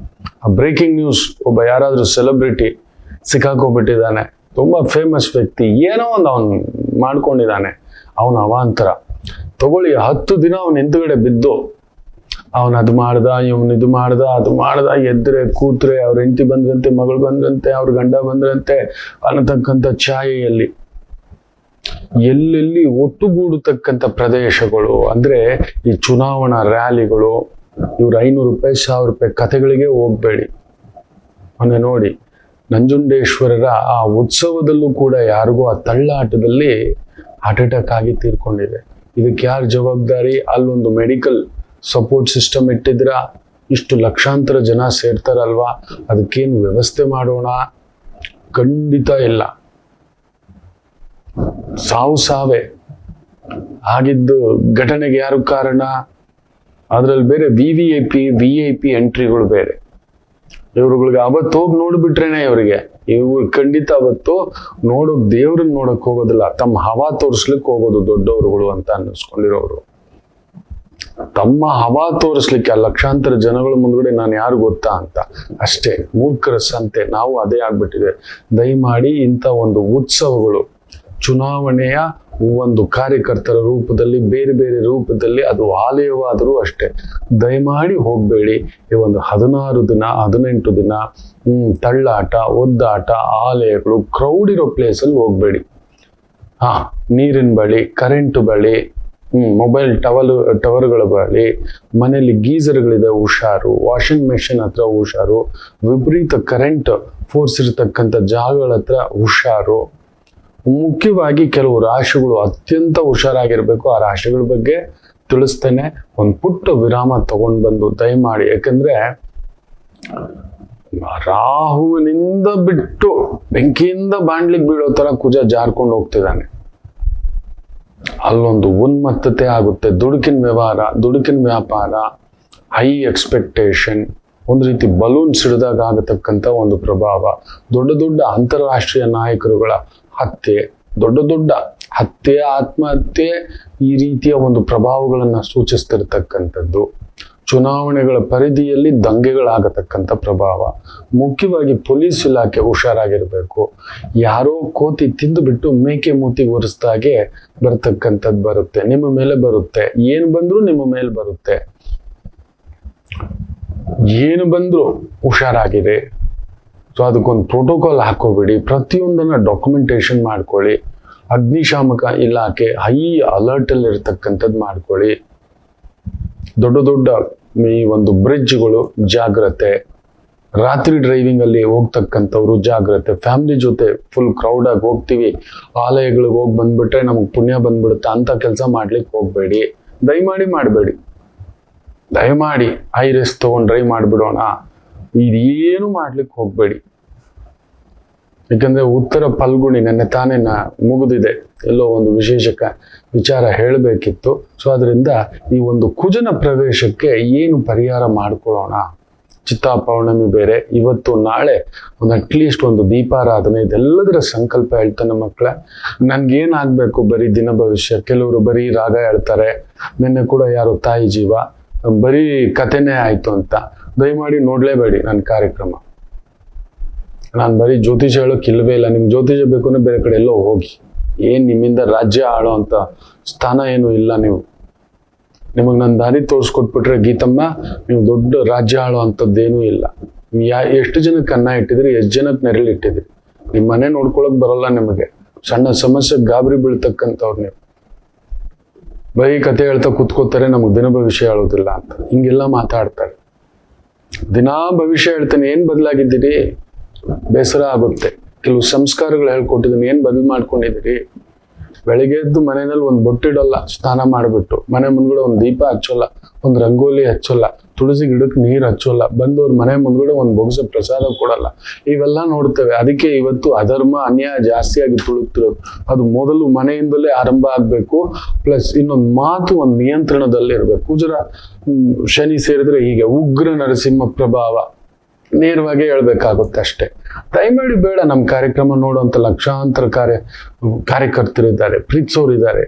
ಆ ಬ್ರೇಕಿಂಗ್ ನ್ಯೂಸ್, ಒಬ್ಬ ಯಾರಾದ್ರೂ ಸೆಲೆಬ್ರಿಟಿ ಸಿಕ್ಕಾಕೋಬಿಟ್ಟಿದ್ದಾನೆ, ತುಂಬಾ ಫೇಮಸ್ ವ್ಯಕ್ತಿ, ಏನೋ ಒಂದು ಅವನು ಮಾಡ್ಕೊಂಡಿದ್ದಾನೆ, ಅವನ ಅವಾಂತರ ತಗೊಳ್ಳಿ. 10 ದಿನ ಅವನ ಹಿಂದ್ಗಡೆ ಬಿದ್ದು ಅವನ್ ಅದು ಮಾಡ್ದ, ಇವನ್ ಇದು ಮಾಡ್ದ, ಅದು ಮಾಡ್ದ, ಎದ್ರೆ ಕೂತ್ರೆ ಅವ್ರ ಹೆಂಡತಿ ಬಂದ್ರಂತೆ, ಮಗಳು ಬಂದ್ರಂತೆ, ಅವ್ರ ಗಂಡ ಬಂದ್ರಂತೆ ಅನ್ನತಕ್ಕಂಥ ಛಾಯೆಯಲ್ಲಿ ಎಲ್ಲೆಲ್ಲಿ ಒಟ್ಟುಗೂಡತಕ್ಕಂಥ ಪ್ರದೇಶಗಳು. ಅಂದ್ರೆ ಈ ಚುನಾವಣಾ ರ್ಯಾಲಿಗಳು, ಇವ್ರ 500 ರೂಪಾಯಿ 1000 ರೂಪಾಯಿ ಕಥೆಗಳಿಗೆ ಹೋಗ್ಬೇಡಿ. ಮೊನ್ನೆ ನೋಡಿ ನಂಜುಂಡೇಶ್ವರರ ಆ ಉತ್ಸವದಲ್ಲೂ ಕೂಡ ಯಾರಿಗೂ ಆ ತಳ್ಳಾಟದಲ್ಲಿ ಹಾರ್ಟ್ ಅಟ್ಯಾಕ್ ಆಗಿ ತೀರ್ಕೊಂಡಿದೆ. ಇದಕ್ಕೆ ಯಾರು ಜವಾಬ್ದಾರಿ? ಅಲ್ಲೊಂದು ಮೆಡಿಕಲ್ ಸಪೋರ್ಟ್ ಸಿಸ್ಟಮ್ ಇಟ್ಟಿದ್ರ, ಇಷ್ಟು ಲಕ್ಷಾಂತರ ಜನ ಸೇರ್ತಾರಲ್ವಾ, ಅದಕ್ಕೇನು ವ್ಯವಸ್ಥೆ ಮಾಡೋಣ? ಖಂಡಿತ ಇಲ್ಲ. ಸಾವೇ ಆಗಿದ್ದು ಘಟನೆಗೆ ಯಾರು ಕಾರಣ? ಅದ್ರಲ್ಲಿ ಬೇರೆ ವಿ.ಐ.ಪಿ ಎಂಟ್ರಿಗಳು ಬೇರೆ. ಇವ್ರುಗಳಿಗೆ ಅವತ್ತು ಹೋಗಿ ನೋಡ್ಬಿಟ್ರೇನೆ ಇವ್ರು ಖಂಡಿತ ಅವತ್ತು ದೇವ್ರನ್ನ ನೋಡಕ್ ಹೋಗೋದಿಲ್ಲ, ತಮ್ಮ ಹವಾ ತೋರಿಸ್ಲಿಕ್ಕೆ ಹೋಗೋದು ದೊಡ್ಡವರುಗಳು ಅಂತ ಅನ್ನಿಸ್ಕೊಂಡಿರೋರು. ತಮ್ಮ ಹವಾ ತೋರಿಸ್ಲಿಕ್ಕೆ ಆ ಲಕ್ಷಾಂತರ ಜನಗಳ ಮುಂದ್ಗಡೆ ನಾನು ಯಾರು ಗೊತ್ತಾ ಅಂತ ಅಷ್ಟೇ. ಮೂರ್ಖರ ಸಂತೆ ನಾವು ಅದೇ ಆಗ್ಬಿಟ್ಟಿದೆ. ದಯಮಾಡಿ ಇಂಥ ಒಂದು ಉತ್ಸವಗಳು, ಚುನಾವಣೆಯ ಒಂದು ಕಾರ್ಯಕರ್ತರ ರೂಪದಲ್ಲಿ, ಬೇರೆ ಬೇರೆ ರೂಪದಲ್ಲಿ, ಅದು ಆಲಯವಾದರೂ ಅಷ್ಟೇ, ದಯಮಾಡಿ ಹೋಗ್ಬೇಡಿ. ಈ ಒಂದು 16 ದಿನ 18 ದಿನ ತಳ್ಳಾಟ, ಒದ್ದಾಟ, ಆಲಯಗಳು, ಕ್ರೌಡ್ ಇರೋ ಪ್ಲೇಸಲ್ಲಿ ಹೋಗ್ಬೇಡಿ. ನೀರಿನ ಬಳಿ, ಕರೆಂಟ್ ಬಳಿ, ಮೊಬೈಲ್ ಟವರ್ಗಳ ಬಳಿ, ಮನೆಯಲ್ಲಿ ಗೀಸರ್ಗಳಿದೆ ಹುಷಾರು, ವಾಷಿಂಗ್ ಮೆಷಿನ್ ಹತ್ರ ಹುಷಾರು, ವಿಪರೀತ ಕರೆಂಟ್ ಫೋರ್ಸ್ ಇರತಕ್ಕಂಥ ಜಾಗಗಳ ಹತ್ರ ಹುಷಾರು. ಮುಖ್ಯವಾಗಿ ಕೆಲವು ರಾಶಿಗಳು ಅತ್ಯಂತ ಹುಷಾರಾಗಿರ್ಬೇಕು. ಆ ರಾಶಿಗಳ ಬಗ್ಗೆ ತಿಳಿಸ್ತೇನೆ. ಒಂದು ಪುಟ್ಟ ವಿರಾಮ ತಗೊಂಡು ಬಂದು ದಯಮಾಡಿ, ಯಾಕಂದ್ರೆ ರಾಹುವಿನಿಂದ ಬಿಟ್ಟು ಬೆಂಕಿಯಿಂದ ಬಾಣ್ಲಿಗೆ ಬೀಳೋ ತರ ಕುಜ ಜಾರ್ಕೊಂಡು ಹೋಗ್ತಿದ್ದಾನೆ. ಅಲ್ಲೊಂದು ಉನ್ಮತ್ತತೆ ಆಗುತ್ತೆ. ದುಡುಕಿನ ವ್ಯವಹಾರ, ದುಡುಕಿನ ವ್ಯಾಪಾರ, ಹೈ ಎಕ್ಸ್ಪೆಕ್ಟೇಷನ್, ಒಂದು ರೀತಿ ಬಲೂನ್ ಸಿಡಿದಾಗ ಆಗತಕ್ಕಂಥ ಒಂದು ಪ್ರಭಾವ. ದೊಡ್ಡ ದೊಡ್ಡ ಅಂತಾರಾಷ್ಟ್ರೀಯ ನಾಯಕರುಗಳ ಹತ್ಯೆ, ದೊಡ್ಡ ಹತ್ಯೆ, ಆತ್ಮಹತ್ಯೆ, ಈ ರೀತಿಯ ಒಂದು ಪ್ರಭಾವಗಳನ್ನ ಸೂಚಿಸ್ತಿರ್ತಕ್ಕಂಥದ್ದು. ಚುನಾವಣೆಗಳ ಪರಿಧಿಯಲ್ಲಿ ದಂಗೆಗಳಾಗತಕ್ಕಂಥ ಪ್ರಭಾವ. ಮುಖ್ಯವಾಗಿ ಪೊಲೀಸ್ ಇಲಾಖೆ ಹುಷಾರಾಗಿರ್ಬೇಕು. ಯಾರೋ ಕೋತಿ ತಿಂದು ಬಿಟ್ಟು ಮೇಕೆ ಮೂತಿಗೆ ಒರೆಸ್ದಾಗೆ ಬರ್ತಕ್ಕಂಥದ್ದು ಬರುತ್ತೆ, ನಿಮ್ಮ ಮೇಲೆ ಬರುತ್ತೆ. ಏನು ಬಂದ್ರೂ ನಿಮ್ಮ ಮೇಲೆ ಬರುತ್ತೆ. ಏನು ಬಂದ್ರು ಹುಷಾರಾಗಿದೆ. ಸೊ ಅದಕ್ಕೊಂದು ಪ್ರೋಟೋಕಾಲ್ ಹಾಕೋಬಿಡಿ. ಪ್ರತಿಯೊಂದನ್ನ ಡಾಕ್ಯುಮೆಂಟೇಶನ್ ಮಾಡ್ಕೊಳ್ಳಿ. ಅಗ್ನಿಶಾಮಕ ಇಲಾಖೆ ಹೈ ಅಲರ್ಟ್ ಅಲ್ಲಿ ಇರ್ತಕ್ಕಂಥದ್ದು ಮಾಡ್ಕೊಳ್ಳಿ. ದೊಡ್ಡ ಈ ಒಂದು ಬ್ರಿಡ್ಜ್ಗಳು ಜಾಗ್ರತೆ, ರಾತ್ರಿ ಡ್ರೈವಿಂಗ್ ಅಲ್ಲಿ ಹೋಗ್ತಕ್ಕಂಥವ್ರು ಜಾಗ್ರತೆ. ಫ್ಯಾಮಿಲಿ ಜೊತೆ ಫುಲ್ ಕ್ರೌಡ್ ಆಗಿ ಹೋಗ್ತೀವಿ, ಆಲಯಗಳಿಗೆ ಹೋಗಿ ಬಂದ್ಬಿಟ್ರೆ ನಮಗೆ ಪುಣ್ಯ ಬಂದ್ಬಿಡುತ್ತೆ ಅಂತ ಕೆಲಸ ಮಾಡ್ಲಿಕ್ಕೆ ಹೋಗ್ಬೇಡಿ. ದಯಮಾಡಿ ಮಾಡಬೇಡಿ. ದಯಮಾಡಿ ಹೈ ರಿಸ್ಕ್ ತಗೊಂಡು ಡ್ರೈವ್ ಮಾಡಿಬಿಡೋಣ, ಇದೇನು ಮಾಡ್ಲಿಕ್ಕೆ ಹೋಗ್ಬೇಡಿ. ಯಾಕಂದ್ರೆ ಉತ್ತರ ಫಲ್ಗುಣಿ ನೆನ್ನೆ ತಾನೇ ಮುಗಿದಿದೆ. ಎಲ್ಲೋ ಒಂದು ವಿಶೇಷ ವಿಚಾರ ಹೇಳಬೇಕಿತ್ತು. ಸೊ ಅದರಿಂದ ಈ ಒಂದು ಕುಜನ ಪ್ರವೇಶಕ್ಕೆ ಏನು ಪರಿಹಾರ ಮಾಡ್ಕೊಳ್ಳೋಣ? ಚಿತ್ತಾ ಪೌರ್ಣಮಿ ಬೇರೆ, ಇವತ್ತು ನಾಳೆ ಒಂದು ಅಟ್ಲೀಸ್ಟ್ ಒಂದು ದೀಪಾರಾಧನೆ, ಇದೆಲ್ಲದರ ಸಂಕಲ್ಪ ಹೇಳ್ತಾನೆ ಮಕ್ಕಳೇ. ನನ್ಗೇನಾಗಬೇಕು ಬರೀ ದಿನ ಭವಿಷ್ಯ. ಕೆಲವರು ಬರೀ ರಾಗ ಹೇಳ್ತಾರೆ. ನಿನ್ನೆ ಕೂಡ ಯಾರು ತಾಯಿ ಜೀವ, ಬರೀ ಕಥೆನೇ ಆಯ್ತು ಅಂತ. ದಯಮಾಡಿ ನೋಡ್ಲೇಬೇಡಿ ನನ್ನ ಕಾರ್ಯಕ್ರಮ. ನಾನು ಬರೀ ಜ್ಯೋತಿಷ ಹೇಳೋಕೆ ಇಲ್ಲವೇ ಇಲ್ಲ. ನಿಮ್ಗೆ ಜ್ಯೋತಿಷ ಬೇಕು ಅಂದ್ರೆ ಬೇರೆ ಕಡೆ ಎಲ್ಲೋ ಹೋಗಿ. ಏನ್ ನಿಮ್ಮಿಂದ ರಾಜ್ಯ ಆಳೋ ಅಂತ ಸ್ಥಾನ ಏನು ಇಲ್ಲ. ನೀವು ನಿಮಗೆ ನಾನು ದಾರಿ ತೋರಿಸ್ಕೊಟ್ಬಿಟ್ರೆ ಗೀತಮ್ಮ ನೀವು ದೊಡ್ಡ ರಾಜ್ಯ ಆಳೋ ಅಂಥದ್ದೇನೂ ಇಲ್ಲ. ಎಷ್ಟು ಜನಕ್ಕೆ ಅನ್ನ ಇಟ್ಟಿದ್ರಿ, ಎಷ್ಟು ಜನಕ್ಕೆ ನೆರಳಿಟ್ಟಿದ್ರಿ. ನಿಮ್ಮ ಮನೆ ನೋಡ್ಕೊಳಕ್ ಬರೋಲ್ಲ ನಿಮಗೆ. ಸಣ್ಣ ಸಮಸ್ಯೆ ಗಾಬರಿ ಬೀಳ್ತಕ್ಕಂಥವ್ರು ನೀವು. ಬರೀ ಕತೆ ಹೇಳ್ತಾ ಕೂತ್ಕೋತಾರೆ, ನಮಗೆ ದಿನ ಭವಿಷ್ಯ ಹೇಳೋದಿಲ್ಲ ಅಂತ ಹಿಂಗೆಲ್ಲ ಮಾತಾಡ್ತಾರೆ. ದಿನಾ ಭವಿಷ್ಯ ಹೇಳ್ತಾನೆ, ಏನ್ ಬದಲಾಗಿದ್ದೀರಿ? ಬೇಸರ ಆಗುತ್ತೆ. ಕೆಲವು ಸಂಸ್ಕಾರಗಳು ಹೇಳ್ಕೊಟ್ಟಿದ್ದೀನಿ, ಏನ್ ಬದಲು ಮಾಡ್ಕೊಂಡಿದ್ದೀರಿ? ಬೆಳಿಗ್ಗೆ ಎದ್ದು ಮನೆಯಲ್ಲಿ ಒಂದು ಬೊಟ್ಟಿಡಲ್ಲ, ಸ್ನಾನ ಮಾಡಿಬಿಟ್ಟು ಮನೆ ಮುಂದ್ಗಡೆ ಒಂದು ದೀಪ ಹಚ್ಚೋಲ್ಲ, ಒಂದು ರಂಗೋಲಿ ಹಚ್ಚೋಲ್ಲ, ತುಳಸಿ ಗಿಡಕ್ಕೆ ನೀರು ಹಚ್ಚೋಲ್ಲ, ಬಂದವ್ರ ಮನೆ ಮುಂದ್ಗಡೆ ಒಂದು ಬೊಗಸೆ ಪ್ರಸಾದ ಕೊಡಲ್ಲ. ಇವೆಲ್ಲ ನೋಡ್ತೇವೆ. ಅದಕ್ಕೆ ಇವತ್ತು ಅಧರ್ಮ ಅನ್ಯಾಯ ಜಾಸ್ತಿಯಾಗಿ ತುಳುಕ್ತಿರೋದು. ಅದು ಮೊದಲು ಮನೆಯಿಂದಲೇ ಆರಂಭ ಆಗ್ಬೇಕು. ಪ್ಲಸ್ ಇನ್ನೊಂದು ಮಾತು ಒಂದು ನಿಯಂತ್ರಣದಲ್ಲಿ ಇರ್ಬೇಕು. ಕುಜರ ಶನಿ ಸೇರಿದ್ರೆ ಹೀಗೆ ಉಗ್ರ ನರಸಿಂಹ ಪ್ರಭಾವ, ನೇರವಾಗಿ ಹೇಳ್ಬೇಕಾಗುತ್ತೆ ಅಷ್ಟೇ. ದಯಮಾಡಿ ಬೇಡ ನಮ್ಮ ಕಾರ್ಯಕ್ರಮ ನೋಡುವಂತ ಲಕ್ಷಾಂತರ ಕಾರ್ಯಕರ್ತರಿದ್ದಾರೆ, ಪ್ರೀತಿಸೋರಿದ್ದಾರೆ,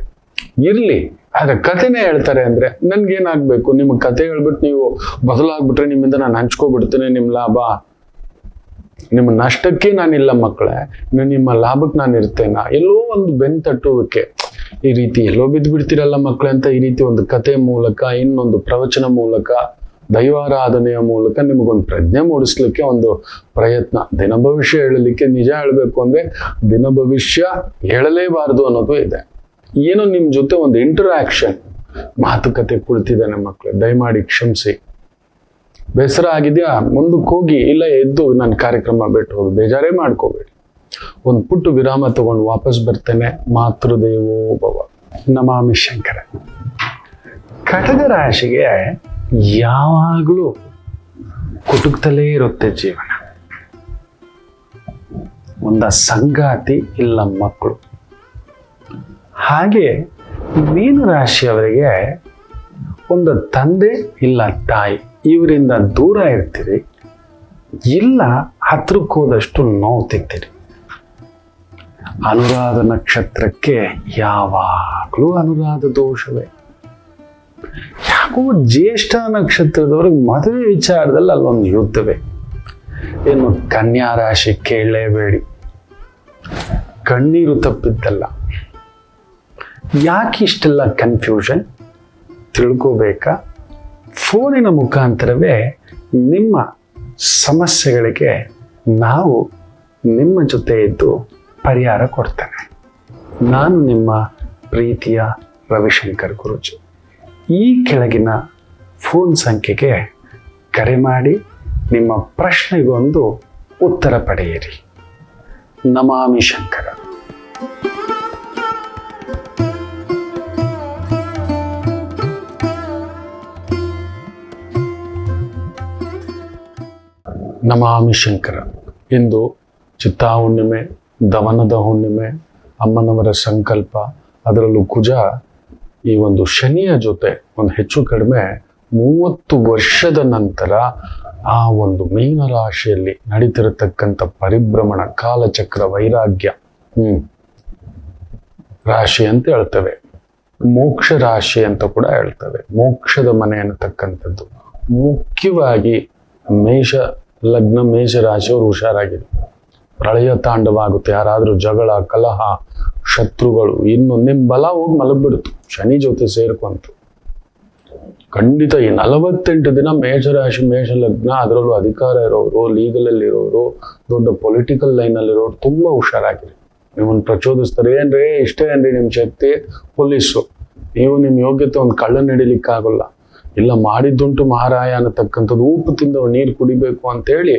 ಇರ್ಲಿ. ಆದ್ರೆ ಕಥೆನೇ ಹೇಳ್ತಾರೆ ಅಂದ್ರೆ ನನ್ಗೇನಾಗ್ಬೇಕು? ನಿಮ್ಗೆ ಕತೆ ಹೇಳ್ಬಿಟ್ಟು ನೀವು ಬದಲಾಗ್ಬಿಟ್ರೆ ನಿಮ್ಮಿಂದ ನಾನು ಹಂಚ್ಕೊಬಿಡ್ತೇನೆ ನಿಮ್ಮ ಲಾಭ. ನಿಮ್ಮ ನಷ್ಟಕ್ಕೆ ನಾನಿಲ್ಲ ಮಕ್ಕಳೇ, ನಿಮ್ಮ ಲಾಭಕ್ಕೆ ನಾನು ಇರ್ತೇನ? ಎಲ್ಲೋ ಒಂದು ಬೆನ್ ತಟ್ಟುವಿಕೆ, ಈ ರೀತಿ ಎಲ್ಲೋ ಬಿದ್ದು ಬಿಡ್ತೀರಲ್ಲ ಮಕ್ಕಳೇ ಅಂತ ಈ ರೀತಿ ಒಂದು ಕತೆ ಮೂಲಕ, ಇನ್ನೊಂದು ಪ್ರವಚನ ಮೂಲಕ, ದೈವಾರಾಧನೆಯ ಮೂಲಕ ನಿಮಗೊಂದು ಪ್ರಜ್ಞೆ ಮೂಡಿಸ್ಲಿಕ್ಕೆ ಒಂದು ಪ್ರಯತ್ನ. ದಿನ ಭವಿಷ್ಯ ಹೇಳಲಿಕ್ಕೆ ನಿಜ ಹೇಳಬೇಕು ಅಂದ್ರೆ ದಿನ ಭವಿಷ್ಯ ಹೇಳಲೇಬಾರದು ಅನ್ನೋದು ಇದೆ. ಏನೋ ನಿಮ್ ಜೊತೆ ಒಂದು ಇಂಟರಾಕ್ಷನ್, ಮಾತುಕತೆ ಕುಳಿತಿದ್ದಾನೆ ಮಕ್ಕಳು, ದಯಮಾಡಿ ಕ್ಷಮಿಸಿ. ಬೇಸರ ಆಗಿದ್ಯಾ? ಮುಂದಕ್ಕೆ ಹೋಗಿ, ಇಲ್ಲ ಎದ್ದು ನನ್ನ ಕಾರ್ಯಕ್ರಮ ಬಿಟ್ಟು ಹೋಗಿ, ಬೇಜಾರೇ ಮಾಡ್ಕೋಬೇಡಿ. ಒಂದು ಪುಟ್ಟು ವಿರಾಮ ತಗೊಂಡು ವಾಪಸ್ ಬರ್ತೇನೆ. ಮಾತೃದೇವೋ ಭವ. ನಮಾಮಿ ಶಂಕರ. ಕಟಕ ರಾಶಿಗೆ ಯಾವಾಗಲೂ ಕುಟುಕ್ತಲೇ ಇರುತ್ತೆ ಜೀವನ. ಒಂದ ಸಂಗಾತಿ ಇಲ್ಲ ಮಕ್ಕಳು. ಹಾಗೆ ಮೀನ ರಾಶಿಯವರಿಗೆ ಒಂದು ತಂದೆ ಇಲ್ಲ ತಾಯಿ, ಇವರಿಂದ ದೂರ ಇರ್ತೀರಿ, ಇಲ್ಲ ಹತ್ರಕ್ಕೆ ಹೋದಷ್ಟು ನೋವು ತಿಂತೀರಿ. ಅನುರಾಧ ನಕ್ಷತ್ರಕ್ಕೆ ಯಾವಾಗಲೂ ಅನುರಾಧ ದೋಷವೇ. ಯಾಕೋ ಜ್ಯೇಷ್ಠ ನಕ್ಷತ್ರದವ್ರಿಗೆ ಮದುವೆ ವಿಚಾರದಲ್ಲಿ ಅಲ್ಲೊಂದು ಯುದ್ಧವೇ. ಏನು ಕನ್ಯಾ ರಾಶಿ ಕೇಳಲೇಬೇಡಿ, ಕಣ್ಣೀರು ತಪ್ಪಿದ್ದಲ್ಲ. ಯಾಕೆ ಇಷ್ಟೆಲ್ಲ ಕನ್ಫ್ಯೂಷನ್ ತಿಳ್ಕೋಬೇಕಾ? ಫೋನಿನ ಮುಖಾಂತರವೇ ನಿಮ್ಮ ಸಮಸ್ಯೆಗಳಿಗೆ ನಾವು ನಿಮ್ಮ ಜೊತೆ ಇದ್ದು ಪರಿಹಾರ ಕೊಡ್ತೇನೆ. ನಾನು ನಿಮ್ಮ ಪ್ರೀತಿಯ ರವಿಶಂಕರ್ ಗುರೂಜಿ. ಈ ಕೆಳಗಿನ ಫೋನ್ ಸಂಖ್ಯೆಗೆ ಕರೆ ಮಾಡಿ ನಿಮ್ಮ ಪ್ರಶ್ನೆಗೊಂದು ಉತ್ತರ ಪಡೆಯಿರಿ. ನಮಾಮಿ ಶಂಕರ. ನಮಾಮಿ ಶಂಕರ. ಇಂದು ಚಿತ್ತಾ ಹುಣ್ಣಿಮೆ, ದವನದ ಹುಣ್ಣಿಮೆ, ಅಮ್ಮನವರ ಸಂಕಲ್ಪ, ಅದರಲ್ಲೂ ಕುಜ ಈ ಒಂದು ಶನಿಯ ಜೊತೆ ಒಂದು ಹೆಚ್ಚು ಕಡಿಮೆ 30 ವರ್ಷದ ನಂತರ ಆ ಒಂದು ಮೀನ ರಾಶಿಯಲ್ಲಿ ನಡೀತಿರತಕ್ಕಂಥ ಪರಿಭ್ರಮಣ, ಕಾಲಚಕ್ರ, ವೈರಾಗ್ಯ ರಾಶಿ ಅಂತ ಹೇಳ್ತೇವೆ. ಮೋಕ್ಷ ರಾಶಿ ಅಂತ ಕೂಡ ಹೇಳ್ತೇವೆ. ಮೋಕ್ಷದ ಮನೆ ಅನ್ನತಕ್ಕಂಥದ್ದು. ಮುಖ್ಯವಾಗಿ ಮೇಷ ಲಗ್ನ, ಮೇಷ ರಾಶಿಯವರು ಹುಷಾರಾಗಿದೆ. ಪ್ರಳಯ ತಾಂಡವಾಗುತ್ತೆ. ಯಾರಾದ್ರೂ ಜಗಳ, ಕಲಹ, ಶತ್ರುಗಳು, ಇನ್ನು ನಿಮ್ ಬಲ ಹೋಗಿ ಮಲಗ್ಬಿಡ್ತು ಶನಿ ಜೊತೆ ಸೇರ್ಕೊಂತು. ಖಂಡಿತ ಈ 48 ದಿನ ಮೇಷರಾಶಿ, ಮೇಷ ಲಗ್ನ, ಅದರಲ್ಲೂ ಅಧಿಕಾರ ಇರೋರು, ಲೀಗಲ್ ಅಲ್ಲಿ ಇರೋರು, ದೊಡ್ಡ ಪೊಲಿಟಿಕಲ್ ಲೈನ್ ಅಲ್ಲಿ ಇರೋರು ತುಂಬಾ ಹುಷಾರಾಗಿರಿ. ನಿಮ್ಮನ್ನು ಪ್ರಚೋದಿಸ್ತಾರೆ. ಏನ್ರಿ ಇಷ್ಟೇ ಏನ್ರಿ ನಿಮ್ ಶಕ್ತಿ? ಪೊಲೀಸು. ನೀವು ನಿಮ್ ಯೋಗ್ಯತೆ ಒಂದು ಕಳ್ಳನ್ ಹಿಡಿಲಿಕ್ಕಾಗಲ್ಲ. ಇಲ್ಲ ಮಾಡಿದ್ದುಂಟು ಮಹಾರಾಯ ಅನ್ನತಕ್ಕಂಥದ್ದು. ಉಪ್ಪು ತಿಂದ ನೀರು ಕುಡಿಬೇಕು ಅಂತೇಳಿ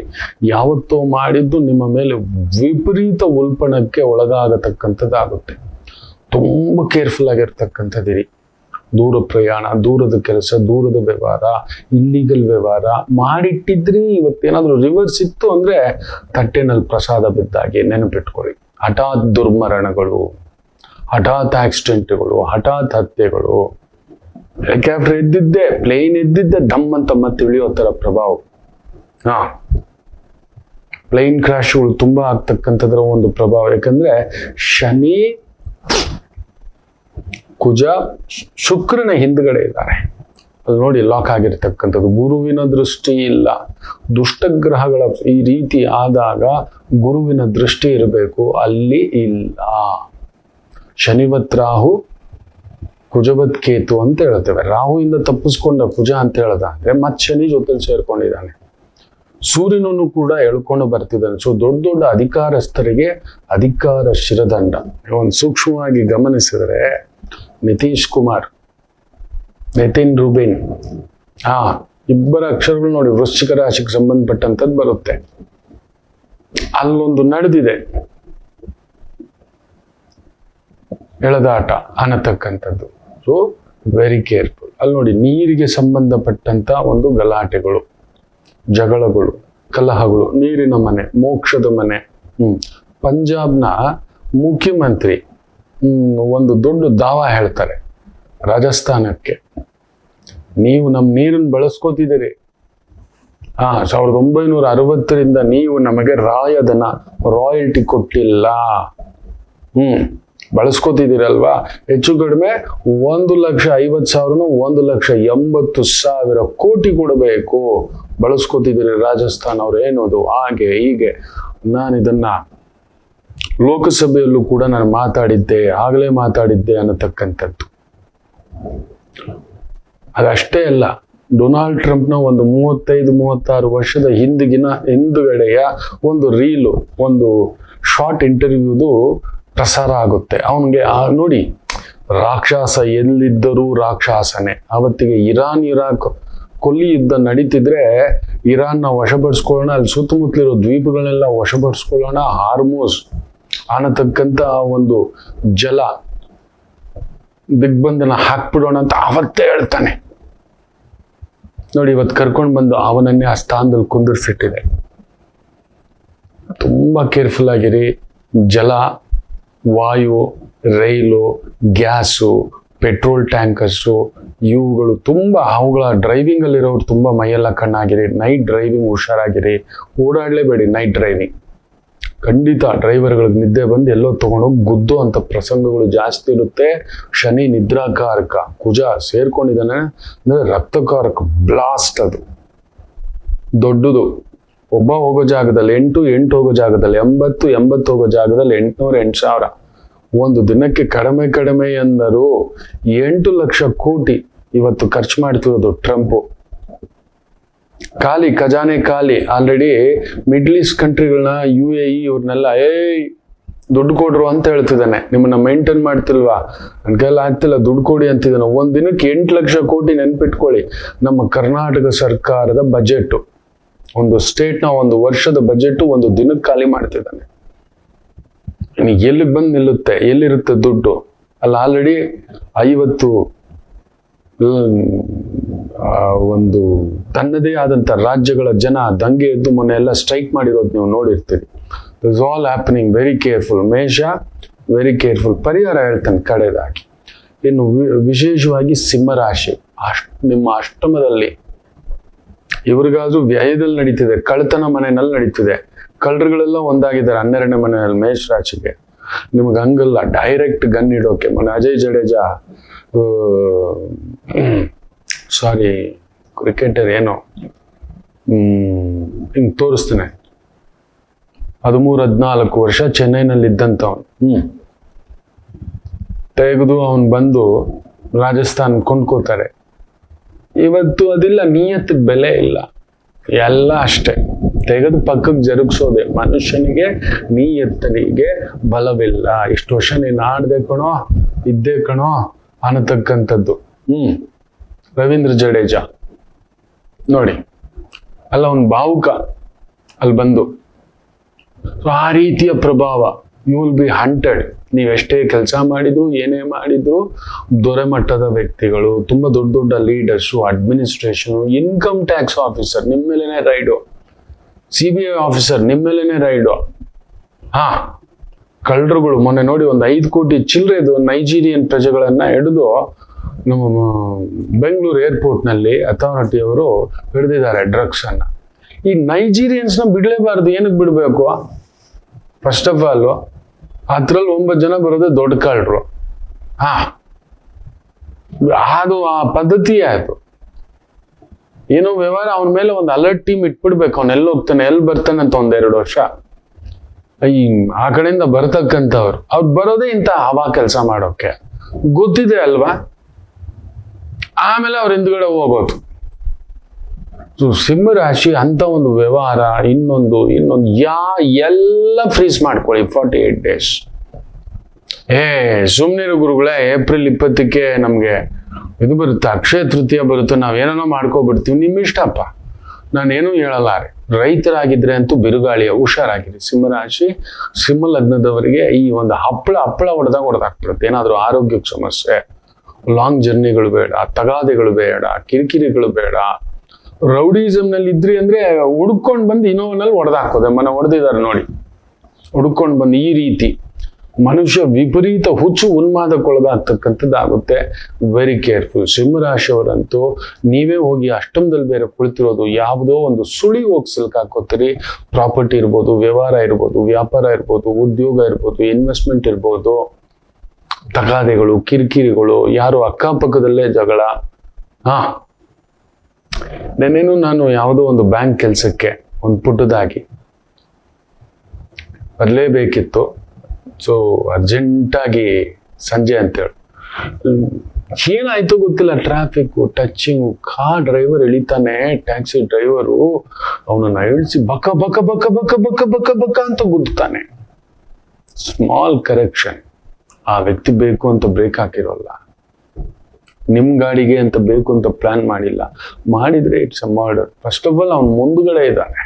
ಯಾವತ್ತೋ ಮಾಡಿದ್ದು ನಿಮ್ಮ ಮೇಲೆ ವಿಪರೀತ ಉಲ್ಪಣಕ್ಕೆ ಒಳಗಾಗತಕ್ಕಂಥದ್ದಾಗುತ್ತೆ. ತುಂಬ ಕೇರ್ಫುಲ್ ಆಗಿರ್ತಕ್ಕಂಥದ್ದಿರಿ. ದೂರ ಪ್ರಯಾಣ, ದೂರದ ಕೆಲಸ, ದೂರದ ವ್ಯವಹಾರ, ಇಲ್ಲಿಗಲ್ ವ್ಯವಹಾರ ಮಾಡಿಟ್ಟಿದ್ರಿ. ಇವತ್ತೇನಾದ್ರೂ ರಿವರ್ಸ್ ಇತ್ತು ಅಂದ್ರೆ ತಟ್ಟೆನಲ್ಲಿ ಪ್ರಸಾದ ಬಿದ್ದಾಗೆ ನೆನಪಿಟ್ಕೊಳ್ಳಿ. ಹಠಾತ್ ದುರ್ಮರಣಗಳು, ಹಠಾತ್ ಆಕ್ಸಿಡೆಂಟ್ಗಳು, ಹಠಾತ್ ಹತ್ಯೆಗಳು. ಹೆಲಿಕಾಪ್ಟರ್ ಎದ್ದಿದ್ದೆ, ಪ್ಲೇನ್ ಎದ್ದಿದ್ದೆ, ಡಮ್ ಅಂತ ಮತ್ತೆ ಇಳಿಯೋ ತರ ಪ್ರಭಾವ. ಪ್ಲೇನ್ ಕ್ರಾಶ್ಗಳು ತುಂಬಾ ಆಗ್ತಕ್ಕಂಥದ್ರ ಒಂದು ಪ್ರಭಾವ. ಯಾಕಂದ್ರೆ ಶನಿ, ಕುಜ, ಶುಕ್ರನ ಹಿಂದ್ಗಡೆ ಇದ್ದಾರೆ. ಅಲ್ಲಿ ನೋಡಿ ಲಾಕ್ ಆಗಿರ್ತಕ್ಕಂಥದ್ದು. ಗುರುವಿನ ದೃಷ್ಟಿ ಇಲ್ಲ. ದುಷ್ಟಗ್ರಹಗಳ ಈ ರೀತಿ ಆದಾಗ ಗುರುವಿನ ದೃಷ್ಟಿ ಇರಬೇಕು, ಅಲ್ಲಿ ಇಲ್ಲ. ಶನಿವತ್ ರಾಹು, ಕುಜವತ್ ಕೇತು ಅಂತ ಹೇಳ್ತೇವೆ. ರಾಹುವಿಂದ ತಪ್ಪಿಸ್ಕೊಂಡ ಕುಜ ಅಂತ ಹೇಳ್ದ ಅಂದ್ರೆ ಮತ್ ಶನಿ ಜೊತೆಲಿ ಸೇರ್ಕೊಂಡಿದ್ದಾನೆ. ಸೂರ್ಯನನ್ನು ಕೂಡ ಎಳ್ಕೊಂಡು ಬರ್ತಿದ್ದಾನೆ. ಸೊ ದೊಡ್ಡ ದೊಡ್ಡ ಅಧಿಕಾರಸ್ಥರಿಗೆ ಅಧಿಕಾರ ಶಿರದಂಡ. ಒಂದು ಸೂಕ್ಷ್ಮವಾಗಿ ಗಮನಿಸಿದರೆ ನಿತೀಶ್ ಕುಮಾರ್, ನಿತಿನ್ ರುಬಿನ್, ಇಬ್ಬರ ಅಕ್ಷರಗಳು ನೋಡಿ ವೃಶ್ಚಿಕ ರಾಶಿಗೆ ಸಂಬಂಧಪಟ್ಟಂತದ್ದು ಬರುತ್ತೆ. ಅಲ್ಲೊಂದು ನಡೆದಿದೆ ಎಳೆದಾಟ ಅನ್ನತಕ್ಕಂಥದ್ದು. So very careful. ಅಲ್ಲಿ ನೋಡಿ ನೀರಿಗೆ ಸಂಬಂಧಪಟ್ಟಂತ ಒಂದು ಗಲಾಟೆಗಳು, ಜಗಳಗಳು, ಕಲಹಗಳು, ನೀರಿನ ಮನೆ, ಮೋಕ್ಷದ ಮನೆ. ಪಂಜಾಬ್ನ ಮುಖ್ಯಮಂತ್ರಿ ಒಂದು ದೊಡ್ಡ ದಾವಾ ಹೇಳ್ತಾರೆ ರಾಜಸ್ಥಾನಕ್ಕೆ, ನೀವು ನಮ್ಮ ನೀರನ್ನು ಬಳಸ್ಕೋತಿದ್ದೀರಿ. 1960ರಿಂದ ನೀವು ನಮಗೆ ರಾಯಲ್ಟಿ ಕೊಟ್ಟಿಲ್ಲ. ಬಳಸ್ಕೋತಿದ್ದೀರಲ್ವಾ? ಹೆಚ್ಚು ಕಡಿಮೆ 1,50,000 1,80,000 ಕೋಟಿ ಕೊಡಬೇಕು. ಬಳಸ್ಕೋತಿದ್ದೀರಿ ರಾಜಸ್ಥಾನ ಅವ್ರು ಏನೋದು ಹಾಗೆ ಹೀಗೆ. ನಾನು ಇದನ್ನ ಲೋಕಸಭೆಯಲ್ಲೂ ಕೂಡ ನಾನು ಆಗಲೇ ಮಾತಾಡಿದ್ದೆ ಅನ್ನತಕ್ಕಂಥದ್ದು. ಅದಷ್ಟೇ ಅಲ್ಲ, ಡೊನಾಲ್ಡ್ ಟ್ರಂಪ್ನ ಒಂದು 35-36 ವರ್ಷದ ಹಿಂದುಗಡೆಯ ಒಂದು ರೀಲು, ಒಂದು ಶಾರ್ಟ್ ಇಂಟರ್ವ್ಯೂದು ಪ್ರಸಾರ ಆಗುತ್ತೆ. ಅವನಿಗೆ ನೋಡಿ, ರಾಕ್ಷಸ ಎಲ್ಲಿದ್ದರೂ ರಾಕ್ಷಸನೇ. ಅವತ್ತಿಗೆ ಇರಾಕ್ ಕೊಲ್ಲಿ ಯುದ್ಧ ನಡೀತಿದ್ರೆ ಇರಾನ್ನ ವಶಪಡಿಸ್ಕೊಳ್ಳೋಣ, ಅಲ್ಲಿ ಸುತ್ತಮುತ್ತಲಿರೋ ದ್ವೀಪಗಳನ್ನೆಲ್ಲ ವಶಪಡಿಸ್ಕೊಳ್ಳೋಣ, ಹಾರ್ಮೋಸ್ ಅನ್ನತಕ್ಕಂಥ ಒಂದು ಜಲ ದಿಗ್ಬಂಧನ ಹಾಕ್ಬಿಡೋಣ ಅಂತ ಅವತ್ತೇ ಹೇಳ್ತಾನೆ. ನೋಡಿ, ಇವತ್ತು ಕರ್ಕೊಂಡು ಬಂದು ಅವನನ್ನೇ ಆ ಸ್ಥಾನದಲ್ಲಿ ಕುಂದಿರ್ಸಿಟ್ಟಿದೆ. ತುಂಬಾ ಕೇರ್ಫುಲ್ ಆಗಿರಿ. ಜಲ, ವಾಯು, ರೈಲು, ಗ್ಯಾಸು, ಪೆಟ್ರೋಲ್ ಟ್ಯಾಂಕರ್ಸು, ಇವುಗಳು ತುಂಬ, ಅವುಗಳ ಡ್ರೈವಿಂಗ್ ಅಲ್ಲಿರೋರು ತುಂಬ ಮೈಯೆಲ್ಲ ಕಣ್ಣಾಗಿರಿ. ನೈಟ್ ಡ್ರೈವಿಂಗ್ ಹುಷಾರಾಗಿರಿ. ಓಡಾಡಲೇಬೇಡಿ ನೈಟ್ ಡ್ರೈವಿಂಗ್. ಖಂಡಿತ ಡ್ರೈವರ್ಗಳಿಗೆ ನಿದ್ದೆ ಬಂದು ಎಲ್ಲೋ ತಗೊಂಡೋಗಿ ಗುದ್ದು ಅಂತ ಪ್ರಸಂಗಗಳು ಜಾಸ್ತಿ ಇರುತ್ತೆ. ಶನಿ ನಿದ್ರಾಕಾರಕ, ಕುಜ ಸೇರ್ಕೊಂಡಿದ್ದಾನೆ ಅಂದ್ರೆ ರಕ್ತಕಾರಕ, ಬ್ಲಾಸ್ಟ್. ಅದು ದೊಡ್ಡದು. ಒಬ್ಬ ಹೋಗೋ ಜಾಗದಲ್ಲಿ 8 ಹೋಗೋ ಜಾಗದಲ್ಲಿ 80 ಹೋಗೋ ಜಾಗದಲ್ಲಿ 800-8,000. ಒಂದು ದಿನಕ್ಕೆ ಕಡಿಮೆ ಎಂದರು 8 ಲಕ್ಷ ಕೋಟಿ ಇವತ್ತು ಖರ್ಚು ಮಾಡ್ತಿರೋದು ಟ್ರಂಪ್. ಖಾಲಿ, ಖಜಾನೆ ಖಾಲಿ. ಆಲ್ರೆಡಿ ಮಿಡ್ಲ್ ಈಸ್ಟ್ ಕಂಟ್ರಿಗಳನ್ನ, UAE ಇವ್ರನ್ನೆಲ್ಲ ದುಡ್ಡು ಕೊಡ್ರು ಅಂತ ಹೇಳ್ತಿದ್ದಾನೆ. ನಿಮ್ಮನ್ನ ಮೇಂಟೈನ್ ಮಾಡ್ತಿಲ್ವಾ, ನನ್ನ ಕೈಯಲ್ಲಿ ಆಗ್ತಿಲ್ಲ, ದುಡ್ಡು ಕೊಡಿ ಅಂತಿದ್ದಾನೆ. ಒಂದ್ ದಿನಕ್ಕೆ 8 ಲಕ್ಷ ಕೋಟಿ ನೆನ್ಪಿಟ್ಕೊಳ್ಳಿ. ನಮ್ಮ ಕರ್ನಾಟಕ ಸರ್ಕಾರದ ಬಜೆಟ್, ಒಂದು ಸ್ಟೇಟ್ನ ಒಂದು ವರ್ಷದ ಬಜೆಟ್ ಒಂದು ದಿನಕ್ಕೆ ಖಾಲಿ ಮಾಡ್ತಿದ್ದಾನೆ. ಎಲ್ಲಿಗೆ ಬಂದು ನಿಲ್ಲುತ್ತೆ, ಎಲ್ಲಿರುತ್ತೆ ದುಡ್ಡು? ಅಲ್ಲಿ ಆಲ್ರೆಡಿ 50 ಒಂದು ತನ್ನದೇ ಆದಂತ ರಾಜ್ಯಗಳ ಜನ ದಂಗೆ ಎದ್ದು ಮೊನ್ನೆ ಎಲ್ಲ ಸ್ಟ್ರೈಕ್ ಮಾಡಿರೋದು ನೀವು ನೋಡಿರ್ತೀರಿ. This all happening. Very careful Mesha, very careful. ಪರಿಹಾರ ಹೇಳ್ತಾನೆ ಕಡೆದಾಗಿ. ಇನ್ನು ವಿಶೇಷವಾಗಿ ಸಿಂಹರಾಶಿ, ನಿಮ್ಮ ಅಷ್ಟಮದಲ್ಲಿ ಇವ್ರಿಗಾದ್ರೂ ವ್ಯಯದಲ್ಲಿ ನಡೀತಿದೆ, ಕಳ್ತನ ಮನೆಯಲ್ಲಿ ನಡೀತಿದೆ. ಕಳ್ಳರುಗಳೆಲ್ಲ ಒಂದಾಗಿದ್ದಾರೆ 12ನೇ ಮನೆಯಲ್ಲಿ ಮೇಷ ರಾಶಿಗೆ. ನಿಮ್ಗೆ ಹಂಗಲ್ಲ, ಡೈರೆಕ್ಟ್ ಗನ್ ಇಡೋಕೆ. ಮೊನ್ನೆ ಅಜಯ್ ಜಡೇಜಾ, ಸಾರಿ ಕ್ರಿಕೆಟರ್ ಏನೋ ಹಿಂಗ್ ತೋರಿಸ್ತಾನೆ, 13-14 ವರ್ಷ ಚೆನ್ನೈನಲ್ಲಿ ಇದ್ದಂಥವ್ನು ತೆಗೆದು ಅವನು ಬಂದು ರಾಜಸ್ಥಾನ್ ಕೊಂಡ್ಕೋತಾರೆ. ಇವತ್ತು ಅದಿಲ್ಲ, ನಿಯತ್ತಿಗೆ ಬೆಲೆ ಇಲ್ಲ, ಎಲ್ಲ ಅಷ್ಟೇ ತೆಗೆದು ಪಕ್ಕಕ್ಕೆ ಜರುಗಿಸೋದೆ. ಮನುಷ್ಯನಿಗೆ ನಿಯತ್ತನಿಗೆ ಬಲವಿಲ್ಲ. ಇಷ್ಟು ವರ್ಷ ನೀನು ಆಡ್ದೆ ಕಣೋ, ಇದ್ದೇ ಕಣೋ ಅನ್ನತಕ್ಕಂಥದ್ದು. ರವೀಂದ್ರ ಜಡೇಜಾ ನೋಡಿ, ಅಲ್ಲ ಅವನ್ ಭಾವುಕ ಅಲ್ಲಿ ಬಂದು. ಆ ರೀತಿಯ ಪ್ರಭಾವ. You will be hunted. ನೀವೆಷ್ಟೇ ಕೆಲಸ ಮಾಡಿದ್ರು, ಏನೇ ಮಾಡಿದ್ರು, ದೊರೆ ಮಟ್ಟದ ವ್ಯಕ್ತಿಗಳು, ತುಂಬಾ ದೊಡ್ಡ ದೊಡ್ಡ leaders, administration, income tax officer ನಿಮ್ಮ ಮೇಲೇನೆ ರೈಡು, CBI ಆಫೀಸರ್ ನಿಮ್ಮ ಮೇಲೇನೆ ರೈಡು. ಕಳ್ಳರುಗಳು ಮೊನ್ನೆ ನೋಡಿ 5 ಕೋಟಿ ಚಿಲ್ಲರೆದು ನೈಜೀರಿಯನ್ ಪ್ರಜೆಗಳನ್ನ ಹಿಡಿದು ನಮ್ಮ ಬೆಂಗಳೂರು ಏರ್ಪೋರ್ಟ್ನಲ್ಲಿ ಅಥಾರಿಟಿ ಅವರು ಹಿಡಿದಿದ್ದಾರೆ ಡ್ರಗ್ಸ್ ಅನ್ನ. ಈ ನೈಜೀರಿಯನ್ಸ್ ನ ಬಿಡ್ಲೇಬಾರ್ದು. ಏನಕ್ಕೆ ಬಿಡ್ಬೇಕು? ಫಸ್ಟ್ ಆಫ್ ಆಲ್ ಅದ್ರಲ್ಲಿ 9 ಜನ ಬರೋದೇ ದೊಡ್ಡ ಕಳ್ಳರು. ಅದು ಆ ಪದ್ಧತಿ ಆಯ್ತು. ಏನೋ ವ್ಯವಹಾರ, ಅವನ ಮೇಲೆ ಒಂದು ಅಲರ್ಟ್ ಟೀಮ್ ಇಟ್ಬಿಡ್ಬೇಕು. ಅವ್ನ ಎಲ್ಲಿ ಹೋಗ್ತಾನೆ, ಎಲ್ಲಿ ಬರ್ತಾನೆ ಅಂತ 1-2 ವರ್ಷ. ಆ ಕಡೆಯಿಂದ ಬರ್ತಕ್ಕಂಥವ್ರು ಅವ್ರು ಬರೋದೇ ಇಂಥ ಹವಾ ಕೆಲಸ ಮಾಡೋಕೆ. ಗೊತ್ತಿದೆ ಅಲ್ವಾ? ಆಮೇಲೆ ಅವ್ರ ಹಿಂದ್ಗಡೆ ಹೋಗೋದು. ಸಿಂಹ ರಾಶಿ ಅಂತ ಒಂದು ವ್ಯವಹಾರ ಇನ್ನೊಂದು ಎಲ್ಲ ಫ್ರೀಸ್ ಮಾಡ್ಕೊಳ್ಳಿ 48 days. ಸುಮ್ನಿರು ಗುರುಗಳೇ, ಏಪ್ರಿಲ್ 20ಕ್ಕೆ ನಮ್ಗೆ ಇದು ಬರುತ್ತೆ, ಅಕ್ಷಯ ತೃತೀಯ ಬರುತ್ತೆ, ನಾವೇನೋ ಮಾಡ್ಕೊಬಿಡ್ತೀವಿ, ನಿಮ್ ಇಷ್ಟಪ್ಪ, ನಾನೇನು ಹೇಳಲಾರೆ. ರೈತರಾಗಿದ್ರೆ ಅಂತೂ ಬಿರುಗಾಳಿಯ ಹುಷಾರಾಗಿರಿ. ಸಿಂಹರಾಶಿ ಸಿಂಹ ಲಗ್ನದವರಿಗೆ ಈ ಒಂದು ಹಪ್ಪಳ ಹೊಡೆದಾಕ್ಬಿಡುತ್ತೆ. ಏನಾದ್ರೂ ಆರೋಗ್ಯಕ್ಕೆ ಸಮಸ್ಯೆ, ಲಾಂಗ್ ಜರ್ನಿಗಳು ಬೇಡ, ತಗಾದೆಗಳು ಬೇಡ, ಕಿರಿಕಿರಿಗಳು ಬೇಡ. ರೌಡಿಸಮ್ ನಲ್ಲಿ ಇದ್ರಿ ಅಂದ್ರೆ ಹುಡ್ಕೊಂಡ್ ಬಂದು ಇನ್ನೋನಲ್ಲಿ ಹೊಡೆದಾಕೋದೆ. ಮನ ಹೊಡೆದಿದ್ದಾರೆ ನೋಡಿ, ಹುಡ್ಕೊಂಡ್ ಬಂದು ಈ ರೀತಿ ಮನುಷ್ಯ ವಿಪರೀತ ಹುಚ್ಚು ಉನ್ಮಾದಕ್ಕೊಳಗಾಗ್ತಕ್ಕಂಥದ್ದಾಗುತ್ತೆ. Very careful. ಸಿಂಹರಾಶಿಯವರಂತೂ ನೀವೇ ಹೋಗಿ ಅಷ್ಟಮದಲ್ಲಿ ಬೇರೆ ಕುಳಿತಿರೋದು, ಯಾವುದೋ ಒಂದು ಸುಳಿ ಹೋಗಿ ಸಿಲ್ಕಾಕೋತೀರಿ. ಪ್ರಾಪರ್ಟಿ ಇರ್ಬೋದು, ವ್ಯವಹಾರ ಇರ್ಬೋದು, ವ್ಯಾಪಾರ ಇರ್ಬೋದು, ಉದ್ಯೋಗ ಇರ್ಬೋದು, ಇನ್ವೆಸ್ಟ್ಮೆಂಟ್ ಇರ್ಬೋದು, ತಗಾದೆಗಳು, ಕಿರಿಕಿರಿಗಳು, ಯಾರು ಅಕ್ಕಪಕ್ಕದಲ್ಲೇ ಜಗಳ. ನೆನ್ನೇನು ನಾನು ಯಾವುದೋ ಒಂದು ಬ್ಯಾಂಕ್ ಕೆಲಸಕ್ಕೆ ಒಂದು ಪುಟ್ಟದಾಗಿ ಬರಲೇಬೇಕಿತ್ತು. ಸೊ ಅರ್ಜೆಂಟಾಗಿ ಸಂಜೆ ಅಂತೇಳಿ ಏನಾಯ್ತು ಗೊತ್ತಿಲ್ಲ, ಟ್ರಾಫಿಕ್ ಟಚ್ಚಿಂಗ್, ಕಾರ್ ಡ್ರೈವರ್ ಇಳಿತಾನೆ, ಟ್ಯಾಕ್ಸಿ ಡ್ರೈವರು ಅವನನ್ನ ಇಳಿಸಿ ಬಕ್ಕ ಬಕ್ಕ ಬಕ್ಕ ಬಕ್ಕ ಬಕ್ಕ ಬಕ್ಕ ಬಕ್ಕ ಅಂತ ಗುದ್ದುತ್ತಾನೆ. ಸ್ಮಾಲ್ ಕರೆಕ್ಷನ್, ಆ ವ್ಯಕ್ತಿ ಬೇಕು ಅಂತ ಬ್ರೇಕ್ ಹಾಕಿರೋಲ್ಲ, ನಿಮ್ ಗಾಡಿಗೆ ಅಂತ ಬೇಕು ಅಂತ ಪ್ಲಾನ್ ಮಾಡಿಲ್ಲ. ಮಾಡಿದ್ರೆ it's a murder. First of all ಅವನ್ ಮುಂದ್ಗಡೆ ಇದ್ದಾನೆ,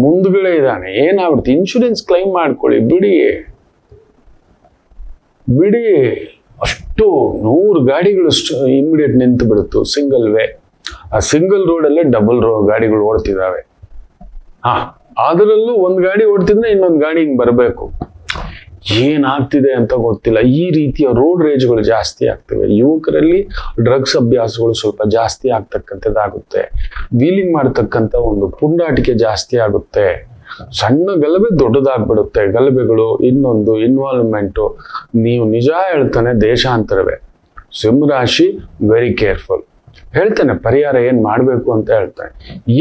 ಮುಂದ್ಗಡೆ ಇದ್ದಾನೆ. ಏನಾಗ್ಬಿಡುತ್ತೆ, ಇನ್ಶೂರೆನ್ಸ್ ಕ್ಲೈಮ್ ಮಾಡ್ಕೊಳ್ಳಿ, ಬಿಡಿ. ಅಷ್ಟು 100 ಗಾಡಿಗಳು ಇಮಿಡಿಯೇಟ್ ನಿಂತು ಬಿಡುತ್ತು. ಸಿಂಗಲ್ ವೇ, ಆ ಸಿಂಗಲ್ ರೋಡಲ್ಲೇ ಡಬಲ್ ಗಾಡಿಗಳು ಓಡ್ತಿದ್ದಾವೆ. ಅದರಲ್ಲೂ ಒಂದ್ ಗಾಡಿ ಓಡ್ತಿದ್ರೆ ಇನ್ನೊಂದು ಗಾಡಿ ಹಿಂಗ್ ಬರಬೇಕು. ಏನಾಗ್ತಿದೆ ಅಂತ ಗೊತ್ತಿಲ್ಲ. ಈ ರೀತಿಯ ರೋಡ್ ರೇಜ್ಗಳು ಜಾಸ್ತಿ ಆಗ್ತವೆ. ಯುವಕರಲ್ಲಿ ಡ್ರಗ್ಸ್ ಅಭ್ಯಾಸಗಳು ಸ್ವಲ್ಪ ಜಾಸ್ತಿ ಆಗ್ತಕ್ಕಂಥದ್ದಾಗುತ್ತೆ. ವೀಲಿಂಗ್ ಮಾಡ್ತಕ್ಕಂಥ ಒಂದು ಪುಂಡಾಟಿಕೆ ಜಾಸ್ತಿ ಆಗುತ್ತೆ. ಸಣ್ಣ ಗಲಭೆ ದೊಡ್ಡದಾಗ್ಬಿಡುತ್ತೆ. ಗಲಭೆಗಳು, ಇನ್ನೊಂದು ಇನ್ವಾಲ್ವ್ಮೆಂಟು. ನೀವು ನಿಜ ಹೇಳ್ತಾನೆ ದೇಶಾಂತರವೇ. ಸಿಂಹರಾಶಿ ವೆರಿ ಕೇರ್ಫುಲ್. ಹೇಳ್ತಾನೆ ಪರಿಹಾರ ಏನ್ ಮಾಡ್ಬೇಕು ಅಂತ ಹೇಳ್ತಾನೆ.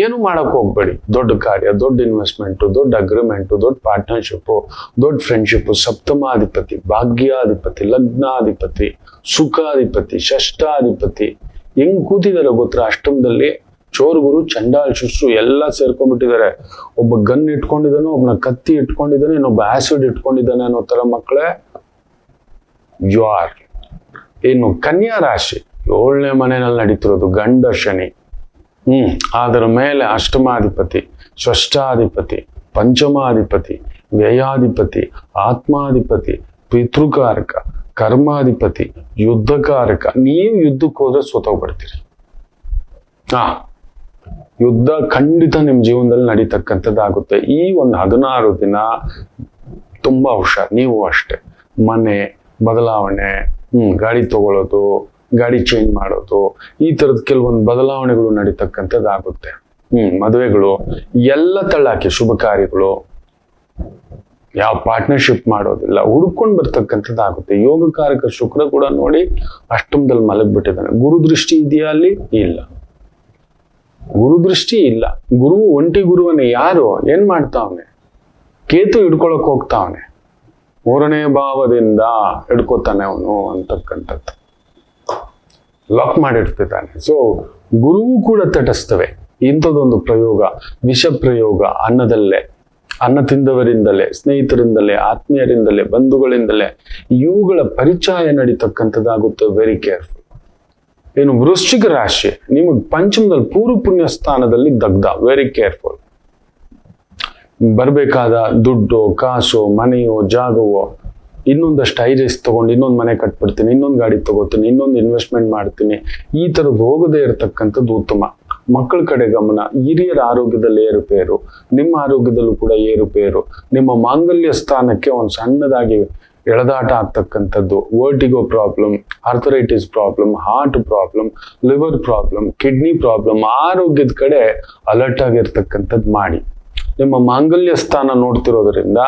ಏನು ಮಾಡಕ್ ಹೋಗ್ಬೇಡಿ. ದೊಡ್ಡ ಕಾರ್ಯ, ದೊಡ್ಡ ಇನ್ವೆಸ್ಟ್ಮೆಂಟು, ದೊಡ್ಡ ಅಗ್ರಿಮೆಂಟು, ದೊಡ್ಡ ಪಾರ್ಟ್ನರ್ಶಿಪ್ಪು, ದೊಡ್ಡ ಫ್ರೆಂಡ್ಶಿಪ್ಪು. ಸಪ್ತಮಾಧಿಪತಿ, ಭಾಗ್ಯಾಧಿಪತಿ, ಲಗ್ನಾಧಿಪತಿ, ಸುಖಾಧಿಪತಿ, ಷಷ್ಠಾಧಿಪತಿ ಹೆಂಗ್ ಕೂತಿದಾರೆ ಗೊತ್ತರ ಅಷ್ಟಮದಲ್ಲಿ. ಚೋರ್ಗುರು, ಚಂಡಾಲ್, ಶುಶ್ರು ಎಲ್ಲ ಸೇರ್ಕೊಂಡ್ಬಿಟ್ಟಿದ್ದಾರೆ. ಒಬ್ಬ ಗನ್ ಇಟ್ಕೊಂಡಿದ್ದಾನೆ, ಒಬ್ಬನ ಕತ್ತಿ ಇಟ್ಕೊಂಡಿದ್ದಾನೆ, ಇನ್ನೊಬ್ಬ ಆಸಿಡ್ ಇಟ್ಕೊಂಡಿದ್ದಾನೆ ಅನ್ನೋ ತರ ಮಕ್ಕಳೇ ಜ್ವಾರ್. ಇನ್ನು ಕನ್ಯಾ ರಾಶಿ 7ನೇ ಮನೆಯಲ್ಲಿ ನಡೀತಿರೋದು ಗಂಡ ಶನಿ. ಅದರ ಮೇಲೆ ಅಷ್ಟಮಾಧಿಪತಿ, ಷಷ್ಠಾಧಿಪತಿ, ಪಂಚಮಾಧಿಪತಿ, ವ್ಯಯಾಧಿಪತಿ, ಆತ್ಮಾಧಿಪತಿ, ಪಿತೃಕಾರಕ, ಕರ್ಮಾಧಿಪತಿ, ಯುದ್ಧಕಾರಕ. ನೀವು ಯುದ್ಧಕ್ಕೆ ಹೋದ್ರೆ ಸೋತೋಗ್ಬಿಡ್ತೀರಿ. ಯುದ್ಧ ಖಂಡಿತ ನಿಮ್ ಜೀವನದಲ್ಲಿ ನಡೀತಕ್ಕಂಥದ್ದಾಗುತ್ತೆ. ಈ ಒಂದು 16 ದಿನ ತುಂಬಾ ಹುಷಾರ್. ನೀವು ಅಷ್ಟೇ. ಮನೆ ಬದಲಾವಣೆ, ಗಾಡಿ ತಗೊಳ್ಳೋದು, ಗಾಡಿ ಚೇಂಜ್ ಮಾಡೋದು, ಈ ತರದ ಕೆಲವೊಂದು ಬದಲಾವಣೆಗಳು ನಡೀತಕ್ಕಂಥದ್ದಾಗುತ್ತೆ. ಮದುವೆಗಳು ಎಲ್ಲ ತಳ್ಳಾಕಿ. ಶುಭ ಕಾರ್ಯಗಳು, ಯಾವ ಪಾರ್ಟ್ನರ್ಶಿಪ್ ಮಾಡೋದಿಲ್ಲ, ಹುಡ್ಕೊಂಡು ಬರ್ತಕ್ಕಂಥದ್ದಾಗುತ್ತೆ. ಯೋಗಕಾರಕ ಶುಕ್ರ ಕೂಡ ನೋಡಿ ಅಷ್ಟಮದಲ್ಲಿ ಮಲಗ್ಬಿಟ್ಟಿದ್ದಾನೆ. ಗುರುದೃಷ್ಟಿ ಇದೆಯಾ ಅಲ್ಲಿ? ಇಲ್ಲ, ಗುರುದೃಷ್ಟಿ ಇಲ್ಲ. ಗುರು ಒಂಟಿ ಗುರುವನ್ನೇ ಯಾರು ಏನ್ ಮಾಡ್ತಾವನೆ? ಕೇತು ಹಿಡ್ಕೊಳಕ್ ಹೋಗ್ತಾವನೆ. 3ನೇ ಭಾವದಿಂದ ಹಿಡ್ಕೋತಾನೆ ಅವನು ಅಂತಕ್ಕಂಥದ್ದು. ಲಾಕ್ ಮಾಡಿರ್ತಿದ್ದಾನೆ. ಸೊ ಗುರುವು ಕೂಡ ತಟಸ್ಥವೇ. ಇಂಥದ್ದೊಂದು ಪ್ರಯೋಗ, ವಿಷ ಪ್ರಯೋಗ ಅನ್ನದಲ್ಲೇ, ಅನ್ನ ತಿಂದವರಿಂದಲೇ, ಸ್ನೇಹಿತರಿಂದಲೇ, ಆತ್ಮೀಯರಿಂದಲೇ, ಬಂಧುಗಳಿಂದಲೇ ಇವುಗಳ ಪರಿಚಯ ನಡೀತಕ್ಕಂಥದ್ದಾಗುತ್ತೆ. Very careful. ಏನು ವೃಶ್ಚಿಕ ರಾಶಿ, ನಿಮಗೆ ಪಂಚಮದಲ್ಲಿ ಪೂರ್ವ ಪುಣ್ಯ ಸ್ಥಾನದಲ್ಲಿ ದಗ್ಧ. Very careful. ಬರ್ಬೇಕಾದ ದುಡ್ಡು, ಕಾಸು, ಮನೆಯೋ, ಜಾಗವೋ, ಇನ್ನೊಂದಷ್ಟು ಐರಿಸ್ ತಗೊಂಡು ಇನ್ನೊಂದು ಮನೆ ಕಟ್ಬಿಡ್ತೀನಿ, ಇನ್ನೊಂದು ಗಾಡಿ ತಗೋತೀನಿ, ಇನ್ನೊಂದು ಇನ್ವೆಸ್ಟ್ಮೆಂಟ್ ಮಾಡ್ತೀನಿ. ಈ ತರದ್ದು ಹೋಗದೇ ಇರತಕ್ಕಂಥದ್ದು ಉತ್ತಮ. ಮಕ್ಕಳ ಕಡೆ ಗಮನ. ಹಿರಿಯರ ಆರೋಗ್ಯದಲ್ಲಿ ಏರುಪೇರು, ನಿಮ್ಮ ಆರೋಗ್ಯದಲ್ಲೂ ಕೂಡ ಏರುಪೇರು. ನಿಮ್ಮ ಮಾಂಗಲ್ಯ ಸ್ಥಾನಕ್ಕೆ ಒಂದು ಸಣ್ಣದಾಗಿ ಎಳೆದಾಟ ಆಗ್ತಕ್ಕಂಥದ್ದು. Vertigo problem, arthritis problem, heart problem, liver problem, kidney problem. ಆರೋಗ್ಯದ ಕಡೆ ಅಲರ್ಟ್ ಆಗಿರ್ತಕ್ಕಂಥದ್ದು ಮಾಡಿ. ನಿಮ್ಮ ಮಾಂಗಲ್ಯ ಸ್ಥಾನ ನೋಡ್ತಿರೋದ್ರಿಂದ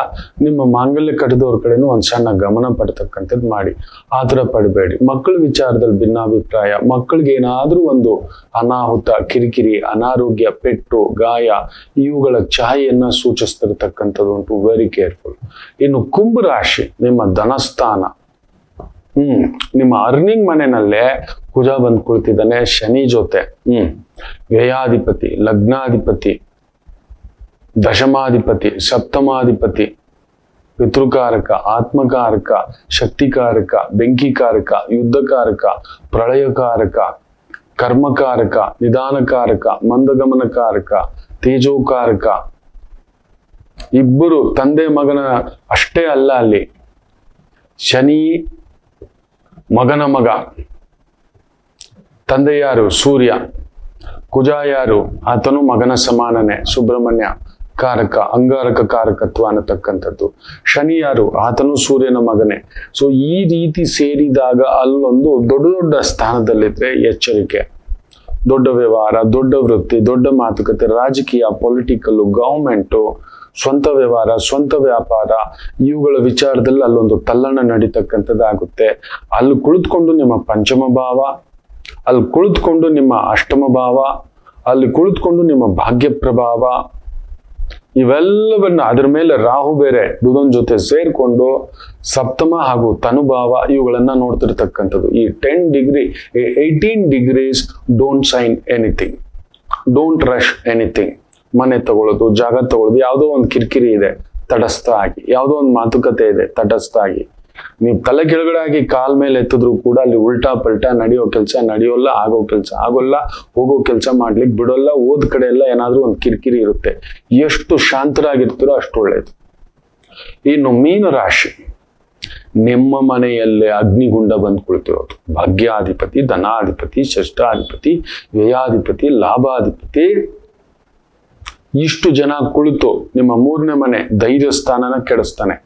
ನಿಮ್ಮ ಮಾಂಗಲ್ಯ ಕಟ್ಟದವ್ರ ಕಡೆನೂ ಒಂದು ಸಣ್ಣ ಗಮನ ಪಡ್ತಕ್ಕಂಥದ್ದು ಮಾಡಿ. ಆ ಥರ ಪಡಬೇಡಿ. ಮಕ್ಕಳ ವಿಚಾರದಲ್ಲಿ ಭಿನ್ನಾಭಿಪ್ರಾಯ. ಮಕ್ಕಳಿಗೆ ಏನಾದ್ರೂ ಒಂದು ಅನಾಹುತ, ಕಿರಿಕಿರಿ, ಅನಾರೋಗ್ಯ, ಪೆಟ್ಟು, ಗಾಯ ಇವುಗಳ ಛಾಯೆಯನ್ನ ಸೂಚಿಸ್ತಿರ್ತಕ್ಕಂಥದ್ದು ಉಂಟು. Very careful. ಇನ್ನು ಕುಂಭ ರಾಶಿ ನಿಮ್ಮ ಧನಸ್ಥಾನ. ನಿಮ್ಮ ಅರ್ನಿಂಗ್ ಮನೆಯಲ್ಲೇ ಕುಜ ಬಂದು ಕುಳಿತಿದ್ದಾನೆ ಶನಿ ಜೊತೆ. ವ್ಯಯಾಧಿಪತಿ, ಲಗ್ನಾಧಿಪತಿ, ದಶಮಾಧಿಪತಿ, ಸಪ್ತಮಾಧಿಪತಿ, ಪಿತೃಕಾರಕ, ಆತ್ಮಕಾರಕ, ಶಕ್ತಿಕಾರಕ, ಬೆಂಕಿಕಾರಕ, ಯುದ್ಧಕಾರಕ, ಪ್ರಳಯಕಾರಕ, ಕರ್ಮಕಾರಕ, ನಿಧಾನಕಾರಕ, ಮಂದಗಮನಕಾರಕ, ತೇಜೋಕಾರಕ. ಇಬ್ಬರು ತಂದೆ ಮಗನ ಅಷ್ಟೇ ಅಲ್ಲ, ಅಲ್ಲಿ ಶನಿ ಮಗನ ಮಗ. ತಂದೆ ಯಾರು? ಸೂರ್ಯ. ಕುಜ ಯಾರು? ಆತನು ಮಗನ ಸಮಾನನೆ, ಸುಬ್ರಹ್ಮಣ್ಯ ಕಾರಕ, ಅಂಗಾರಕ ಕಾರಕತ್ವ ಅನ್ನತಕ್ಕಂಥದ್ದು. ಶನಿ ಯಾರು? ಆತನು ಸೂರ್ಯನ ಮಗನೇ. ಸೊ ಈ ರೀತಿ ಸೇರಿದಾಗ ಅಲ್ಲೊಂದು ದೊಡ್ಡ ದೊಡ್ಡ ಸ್ಥಾನದಲ್ಲಿದ್ರೆ ಎಚ್ಚರಿಕೆ. ದೊಡ್ಡ ವ್ಯವಹಾರ, ದೊಡ್ಡ ವೃತ್ತಿ, ದೊಡ್ಡ ಮಾತುಕತೆ, ರಾಜಕೀಯ, ಪೊಲಿಟಿಕಲ್, ಗವರ್ಮೆಂಟು, ಸ್ವಂತ ವ್ಯವಹಾರ, ಸ್ವಂತ ವ್ಯಾಪಾರ, ಇವುಗಳ ವಿಚಾರದಲ್ಲಿ ಅಲ್ಲೊಂದು ತಲ್ಲಣ ನಡೀತಕ್ಕಂಥದ್ದಾಗುತ್ತೆ. ಅಲ್ಲಿ ಕುಳಿತುಕೊಂಡು ನಿಮ್ಮ ಪಂಚಮ ಭಾವ, ಅಲ್ಲಿ ಕುಳಿತುಕೊಂಡು ನಿಮ್ಮ ಅಷ್ಟಮ ಭಾವ, ಅಲ್ಲಿ ಕುಳಿತುಕೊಂಡು ನಿಮ್ಮ ಭಾಗ್ಯ ಪ್ರಭಾವ, ಇವೆಲ್ಲವನ್ನ ಅದರ ಮೇಲೆ ರಾಹು ಬೇರೆ ಬುಧನ್ ಜೊತೆ ಸೇರ್ಕೊಂಡು ಸಪ್ತಮ ಹಾಗೂ ತನುಭಾವ ಇವುಗಳನ್ನ ನೋಡ್ತಿರ್ತಕ್ಕಂಥದ್ದು. ಈ 10 degree 18 degrees don't sign anything, don't rush anything. ಮನೆ ತಗೊಳ್ಳೋದು, ಜಾಗ ತಗೊಳ್ಳೋದು, ಯಾವುದೋ ಒಂದು ಕಿರಿಕಿರಿ ಇದೆ ತಟಸ್ಥ ಆಗಿ, ಯಾವುದೋ ಒಂದು ಮಾತುಕತೆ ಇದೆ ತಟಸ್ಥ ಆಗಿ, ನೀವು ತಲೆ ಕೆಳಗಡೆ ಆಗಿ ಕಾಲ್ ಮೇಲೆ ಎತ್ತಿದ್ರು ಕೂಡ ಅಲ್ಲಿ ಉಲ್ಟಾ ಪಲ್ಟಾ ನಡೆಯೋ ಕೆಲಸ ನಡೆಯೋಲ್ಲ, ಆಗೋ ಕೆಲಸ ಆಗೋಲ್ಲ, ಹೋಗೋ ಕೆಲಸ ಮಾಡ್ಲಿಕ್ಕೆ ಬಿಡೋಲ್ಲ. ಓದ್ ಕಡೆ ಎಲ್ಲ ಏನಾದ್ರೂ ಒಂದು ಕಿರಿಕಿರಿ ಇರುತ್ತೆ. ಎಷ್ಟು ಶಾಂತರಾಗಿರ್ತೀರೋ ಅಷ್ಟು ಒಳ್ಳೇದು. ಇನ್ನು ಮೀನ ರಾಶಿ, ನಿಮ್ಮ ಮನೆಯಲ್ಲೇ ಅಗ್ನಿಗುಂಡ ಬಂದು ಕುಳಿತಿರೋದು. ಭಾಗ್ಯಾಧಿಪತಿ, ಧನಾಧಿಪತಿ, ಷಷ್ಠಾಧಿಪತಿ, ವ್ಯಯಾಧಿಪತಿ, ಲಾಭಾಧಿಪತಿ, ಇಷ್ಟು ಜನ ಕುಳಿತು ನಿಮ್ಮ 3ನೇ ಮನೆ ಧೈರ್ಯ ಸ್ಥಾನನ ಕೆಡಿಸ್ತಾನೆ.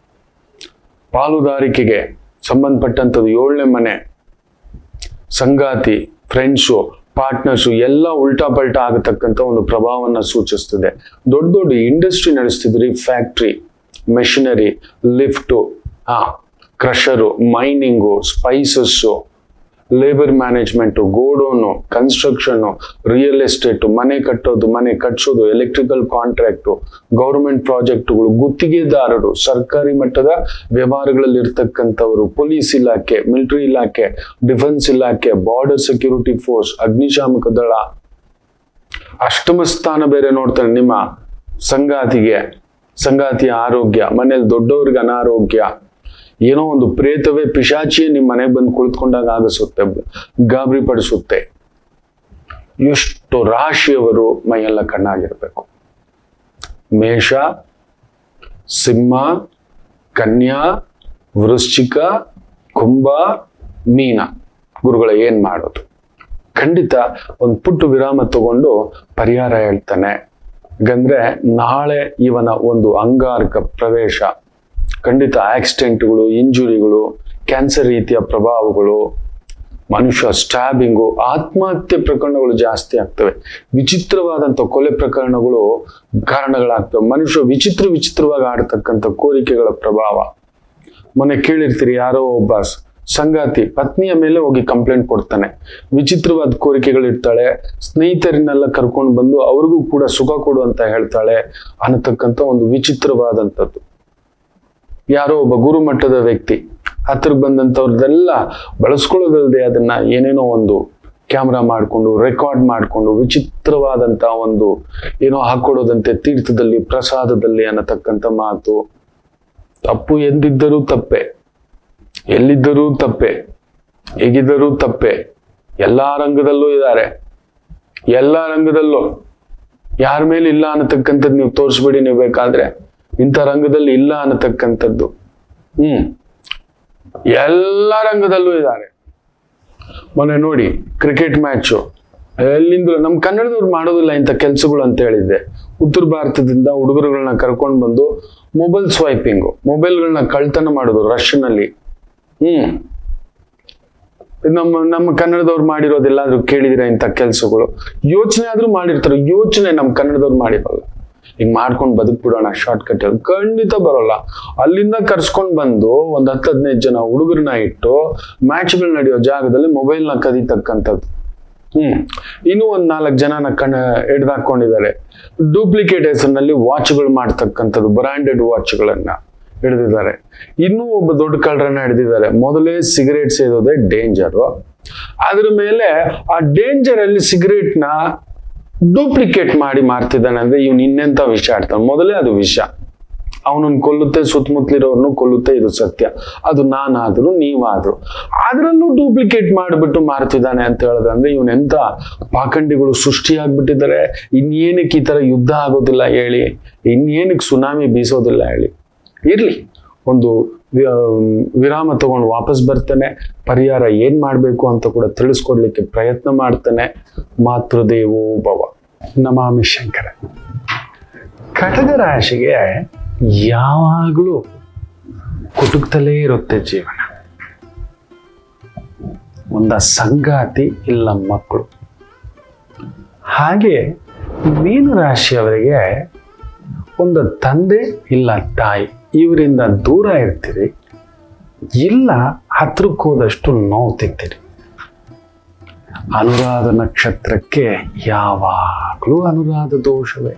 ಪಾಲುದಾರಿಕೆಗೆ ಸಂಬಂಧಪಟ್ಟಂಥದ್ದು 7ನೇ ಮನೆ, ಸಂಗಾತಿ, ಫ್ರೆಂಡ್ಸು, ಪಾರ್ಟ್ನರ್ಸು ಎಲ್ಲ ಉಲ್ಟಾ ಪಲ್ಟಾ ಆಗತಕ್ಕಂಥ ಒಂದು ಪ್ರಭಾವವನ್ನು ಸೂಚಿಸ್ತದೆ. ದೊಡ್ಡ ದೊಡ್ಡ ಇಂಡಸ್ಟ್ರಿ ನಡೆಸ್ತಿದ್ರಿ, factory, machinery, lift, crusher, mining, spices, labour management, godown, construction, real estate, ಮನೆ ಕಟ್ಟೋದು, ಮನೆ ಕಟ್ಸೋದು, ಎಲೆಕ್ಟ್ರಿಕಲ್ ಕಾಂಟ್ರಾಕ್ಟು, ಗೌರ್ಮೆಂಟ್ ಪ್ರಾಜೆಕ್ಟುಗಳು, ಗುತ್ತಿಗೆದಾರರು, ಸರ್ಕಾರಿ ಮಟ್ಟದ ವ್ಯವಹಾರಗಳಲ್ಲಿ ಇರ್ತಕ್ಕಂಥವರು, ಪೊಲೀಸ್ ಇಲಾಖೆ, ಮಿಲಿಟರಿ ಇಲಾಖೆ, ಡಿಫೆನ್ಸ್ ಇಲಾಖೆ, ಬಾರ್ಡರ್ ಸೆಕ್ಯೂರಿಟಿ ಫೋರ್ಸ್, ಅಗ್ನಿಶಾಮಕ ದಳ. ಅಷ್ಟಮ ಸ್ಥಾನ ಬೇರೆ ನೋಡ್ತಾನೆ ನಿಮ್ಮ ಸಂಗಾತಿಯ ಆರೋಗ್ಯ, ಮನೇಲಿ ದೊಡ್ಡವ್ರಿಗೆ ಅನಾರೋಗ್ಯ, ಏನೋ ಒಂದು ಪ್ರೇತವೇ ಪಿಶಾಚಿಯೇ ನಿಮ್ಮ ಮನೆಗೆ ಬಂದು ಕುಳಿತುಕೊಂಡಾಗ ಆಗಿಸುತ್ತೆ, ಗಾಬರಿ ಪಡಿಸುತ್ತೆ. ಎಷ್ಟು ರಾಶಿಯವರು ಮೈಯೆಲ್ಲ ಕಣ್ಣಾಗಿರ್ಬೇಕು. ಮೇಷ, ಸಿಂಹ, ಕನ್ಯಾ, ವೃಶ್ಚಿಕ, ಕುಂಭ, ಮೀನ. ಗುರುಗಳ ಏನ್ ಮಾಡೋದು? ಖಂಡಿತ ಒಂದು ಪುಟ್ಟು ವಿರಾಮ ತಗೊಂಡು ಪರಿಹಾರ ಹೇಳ್ತಾನೆ. ಹಾಗಂದ್ರೆ ನಾಳೆ ಇವನ ಒಂದು ಅಂಗಾರಕ ಪ್ರವೇಶ, ಖಂಡಿತ ಆಕ್ಸಿಡೆಂಟ್ಗಳು, ಇಂಜುರಿಗಳು, ಕ್ಯಾನ್ಸರ್ ರೀತಿಯ ಪ್ರಭಾವಗಳು, ಮನುಷ್ಯ ಸ್ಟ್ಯಾಬಿಂಗು, ಆತ್ಮಹತ್ಯೆ ಪ್ರಕರಣಗಳು ಜಾಸ್ತಿ ಆಗ್ತವೆ. ವಿಚಿತ್ರವಾದಂಥ ಕೊಲೆ ಪ್ರಕರಣಗಳು ಕಾರಣಗಳಾಗ್ತವೆ. ಮನುಷ್ಯ ವಿಚಿತ್ರವಾಗಿ ಆಡ್ತಕ್ಕಂಥ ಕೋರಿಕೆಗಳ ಪ್ರಭಾವ. ಮೊನ್ನೆ ಕೇಳಿರ್ತೀರಿ, ಯಾರೋ ಒಬ್ಬ ಸಂಗಾತಿ ಪತ್ನಿಯ ಮೇಲೆ ಹೋಗಿ ಕಂಪ್ಲೇಂಟ್ ಕೊಡ್ತಾನೆ. ವಿಚಿತ್ರವಾದ ಕೋರಿಕೆಗಳಿರ್ತಾಳೆ. ಸ್ನೇಹಿತರನ್ನೆಲ್ಲ ಕರ್ಕೊಂಡು ಬಂದು ಅವ್ರಿಗೂ ಕೂಡ ಸುಖ ಕೊಡು ಅಂತ ಹೇಳ್ತಾಳೆ ಅನ್ನತಕ್ಕಂಥ ಒಂದು ವಿಚಿತ್ರವಾದಂಥದ್ದು. ಯಾರೋ ಒಬ್ಬ ಗುರುಮಟ್ಟದ ವ್ಯಕ್ತಿ ಹತ್ರಕ್ಕೆ ಬಂದಂಥವ್ರದ್ದೆಲ್ಲ ಬಳಸ್ಕೊಳ್ಳೋದಲ್ಲದೆ ಅದನ್ನ ಏನೇನೋ ಒಂದು ಕ್ಯಾಮ್ರಾ ಮಾಡಿಕೊಂಡು ರೆಕಾರ್ಡ್ ಮಾಡಿಕೊಂಡು ವಿಚಿತ್ರವಾದಂಥ ಒಂದು ಏನೋ ಹಾಕೊಡೋದಂತೆ ತೀರ್ಥದಲ್ಲಿ ಪ್ರಸಾದದಲ್ಲಿ ಅನ್ನತಕ್ಕಂಥ ಮಾತು. ತಪ್ಪು ಎಂದಿದ್ದರೂ ತಪ್ಪೆ, ಎಲ್ಲಿದ್ದರೂ ತಪ್ಪೆ, ಹೇಗಿದ್ದರೂ ತಪ್ಪೆ. ಎಲ್ಲಾ ರಂಗದಲ್ಲೂ ಇದ್ದಾರೆ, ಎಲ್ಲಾ ರಂಗದಲ್ಲೂ. ಯಾರ ಮೇಲೆ ಇಲ್ಲ ಅನ್ನತಕ್ಕಂಥದ್ದು ನೀವು ತೋರಿಸ್ಬೇಡಿ. ನೀವು ಬೇಕಾದ್ರೆ ಇಂಥ ರಂಗದಲ್ಲಿ ಇಲ್ಲ ಅನ್ನತಕ್ಕಂಥದ್ದು ಎಲ್ಲ ರಂಗದಲ್ಲೂ ಇದ್ದಾರೆ. ಮೊನ್ನೆ ನೋಡಿ ಕ್ರಿಕೆಟ್ ಮ್ಯಾಚು, ಎಲ್ಲಿಂದ ನಮ್ಮ ಕನ್ನಡದವ್ರು ಮಾಡೋದಿಲ್ಲ ಇಂಥ ಕೆಲ್ಸಗಳು ಅಂತ ಹೇಳಿದ್ದೆ. ಉತ್ತರ ಭಾರತದಿಂದ ಹುಡುಗರುಗಳನ್ನ ಕರ್ಕೊಂಡು ಬಂದು ಮೊಬೈಲ್ ಸ್ವೈಪಿಂಗು, ಮೊಬೈಲ್ಗಳನ್ನ ಕಳ್ತನ ಮಾಡೋದು ರಷ್ನಲ್ಲಿ. ನಮ್ಮ ಕನ್ನಡದವ್ರು ಮಾಡಿರೋದೆಲ್ಲಾದ್ರೂ ಕೇಳಿದಿರ ಇಂಥ ಕೆಲ್ಸಗಳು? ಯೋಚನೆ ಆದ್ರೂ ಮಾಡಿರ್ತಾರೆ. ಯೋಚನೆ ನಮ್ಮ ಕನ್ನಡದವ್ರು ಮಾಡಿರಲ್ಲ. ಹಿಂಗ್ ಮಾಡ್ಕೊಂಡು ಬದುಕ್ಬಿಡೋಣ ಶಾರ್ಟ್ ಕಟ್, ಖಂಡಿತ ಬರೋಲ್ಲ. ಅಲ್ಲಿಂದ ಕರ್ಸ್ಕೊಂಡ್ ಬಂದು ಒಂದ್ 10-15 ಜನ ಹುಡುಗರನ್ನ ಇಟ್ಟು ಮ್ಯಾಚ್ಗಳು ನಡೆಯೋ ಜಾಗದಲ್ಲಿ ಮೊಬೈಲ್ನ ಕದೀತಕ್ಕಂಥದ್ದು. ಇನ್ನೂ ಒಂದ್ 4 ಜನನ ಹಿಡ್ದಾಕೊಂಡಿದ್ದಾರೆ. ಡೂಪ್ಲಿಕೇಟ್ ಹೆಸರಿನಲ್ಲಿ ವಾಚ್ಗಳು ಮಾಡ್ತಕ್ಕಂಥದ್ದು, ಬ್ರಾಂಡೆಡ್ ವಾಚ್ಗಳನ್ನ. ಹಿಡಿದಿದ್ದಾರೆ. ಇನ್ನೂ ಒಬ್ಬ ದೊಡ್ಡ ಕಳ್ಳರನ್ನ ಹಿಡಿದಿದ್ದಾರೆ. ಮೊದಲೇ ಸಿಗರೇಟ್ ಸೇದೋದೇ ಡೇಂಜರು, ಅದ್ರ ಮೇಲೆ ಆ ಡೇಂಜರ್ ಅಲ್ಲಿ ಸಿಗರೇಟ್ ನ ಡೂಪ್ಲಿಕೇಟ್ ಮಾಡಿ ಮಾರ್ತಿದ್ದಾನೆ ಅಂದ್ರೆ ಇವ್ನು ಇನ್ನೆಂತ ವಿಷ ಆಡ್ತಾನೆ. ಮೊದಲೇ ಅದು ವಿಷ, ಅವನನ್ನು ಕೊಲ್ಲುತ್ತೆ, ಸುತ್ತಮುತ್ತಲಿರೋರ್ನು ಕೊಲ್ಲುತ್ತೆ, ಇದು ಸತ್ಯ. ಅದು ನಾನಾದ್ರು ನೀವಾದ್ರು, ಅದ್ರಲ್ಲೂ ಡೂಪ್ಲಿಕೇಟ್ ಮಾಡಿಬಿಟ್ಟು ಮಾರ್ತಿದ್ದಾನೆ ಅಂತ ಹೇಳಿದ್ರೆ ಇವನೆಂತ ಪಾಖಂಡಿಗಳು ಸೃಷ್ಟಿಯಾಗ್ಬಿಟ್ಟಿದ್ದಾರೆ. ಇನ್ನೇನಕ್ಕೆ ಈ ತರ ಯುದ್ಧ ಆಗೋದಿಲ್ಲ ಹೇಳಿ, ಇನ್ನೇನಕ್ಕೆ ಸುನಾಮಿ ಬೀಸೋದಿಲ್ಲ ಹೇಳಿ. ಇರ್ಲಿ, ಒಂದು ವಿರಾಮ ತಗೊಂಡು ವಾಪಸ್ ಬರ್ತೇನೆ, ಪರಿಹಾರ ಏನ್ ಮಾಡ್ಬೇಕು ಅಂತ ಕೂಡ ತಿಳಿಸ್ಕೊಡ್ಲಿಕ್ಕೆ ಪ್ರಯತ್ನ ಮಾಡ್ತೇನೆ. ಮಾತೃದೇವೋ ಭವ. ನಮಾಮಿ ಶಂಕರ. ಕಟಕ ರಾಶಿಗೆ ಯಾವಾಗಲೂ ಕುಟುಕ್ತಲೇ ಇರುತ್ತೆ ಜೀವನ. ಒಂದ ಸಂಗಾತಿ ಇಲ್ಲ ಮಕ್ಕಳು. ಹಾಗೆ ಮೀನ ರಾಶಿಯವರಿಗೆ ಒಂದು ತಂದೆ ಇಲ್ಲ ತಾಯಿ, ಇವರಿಂದ ದೂರ ಇರ್ತೀರಿ, ಇಲ್ಲ ಹತ್ರಕ್ಕೆ ಹೋದಷ್ಟು ನೋವು ತಿಂತೀರಿ. ಅನುರಾಧ ನಕ್ಷತ್ರಕ್ಕೆ ಯಾವಾಗಲೂ ಅನುರಾಧ ದೋಷವೇ.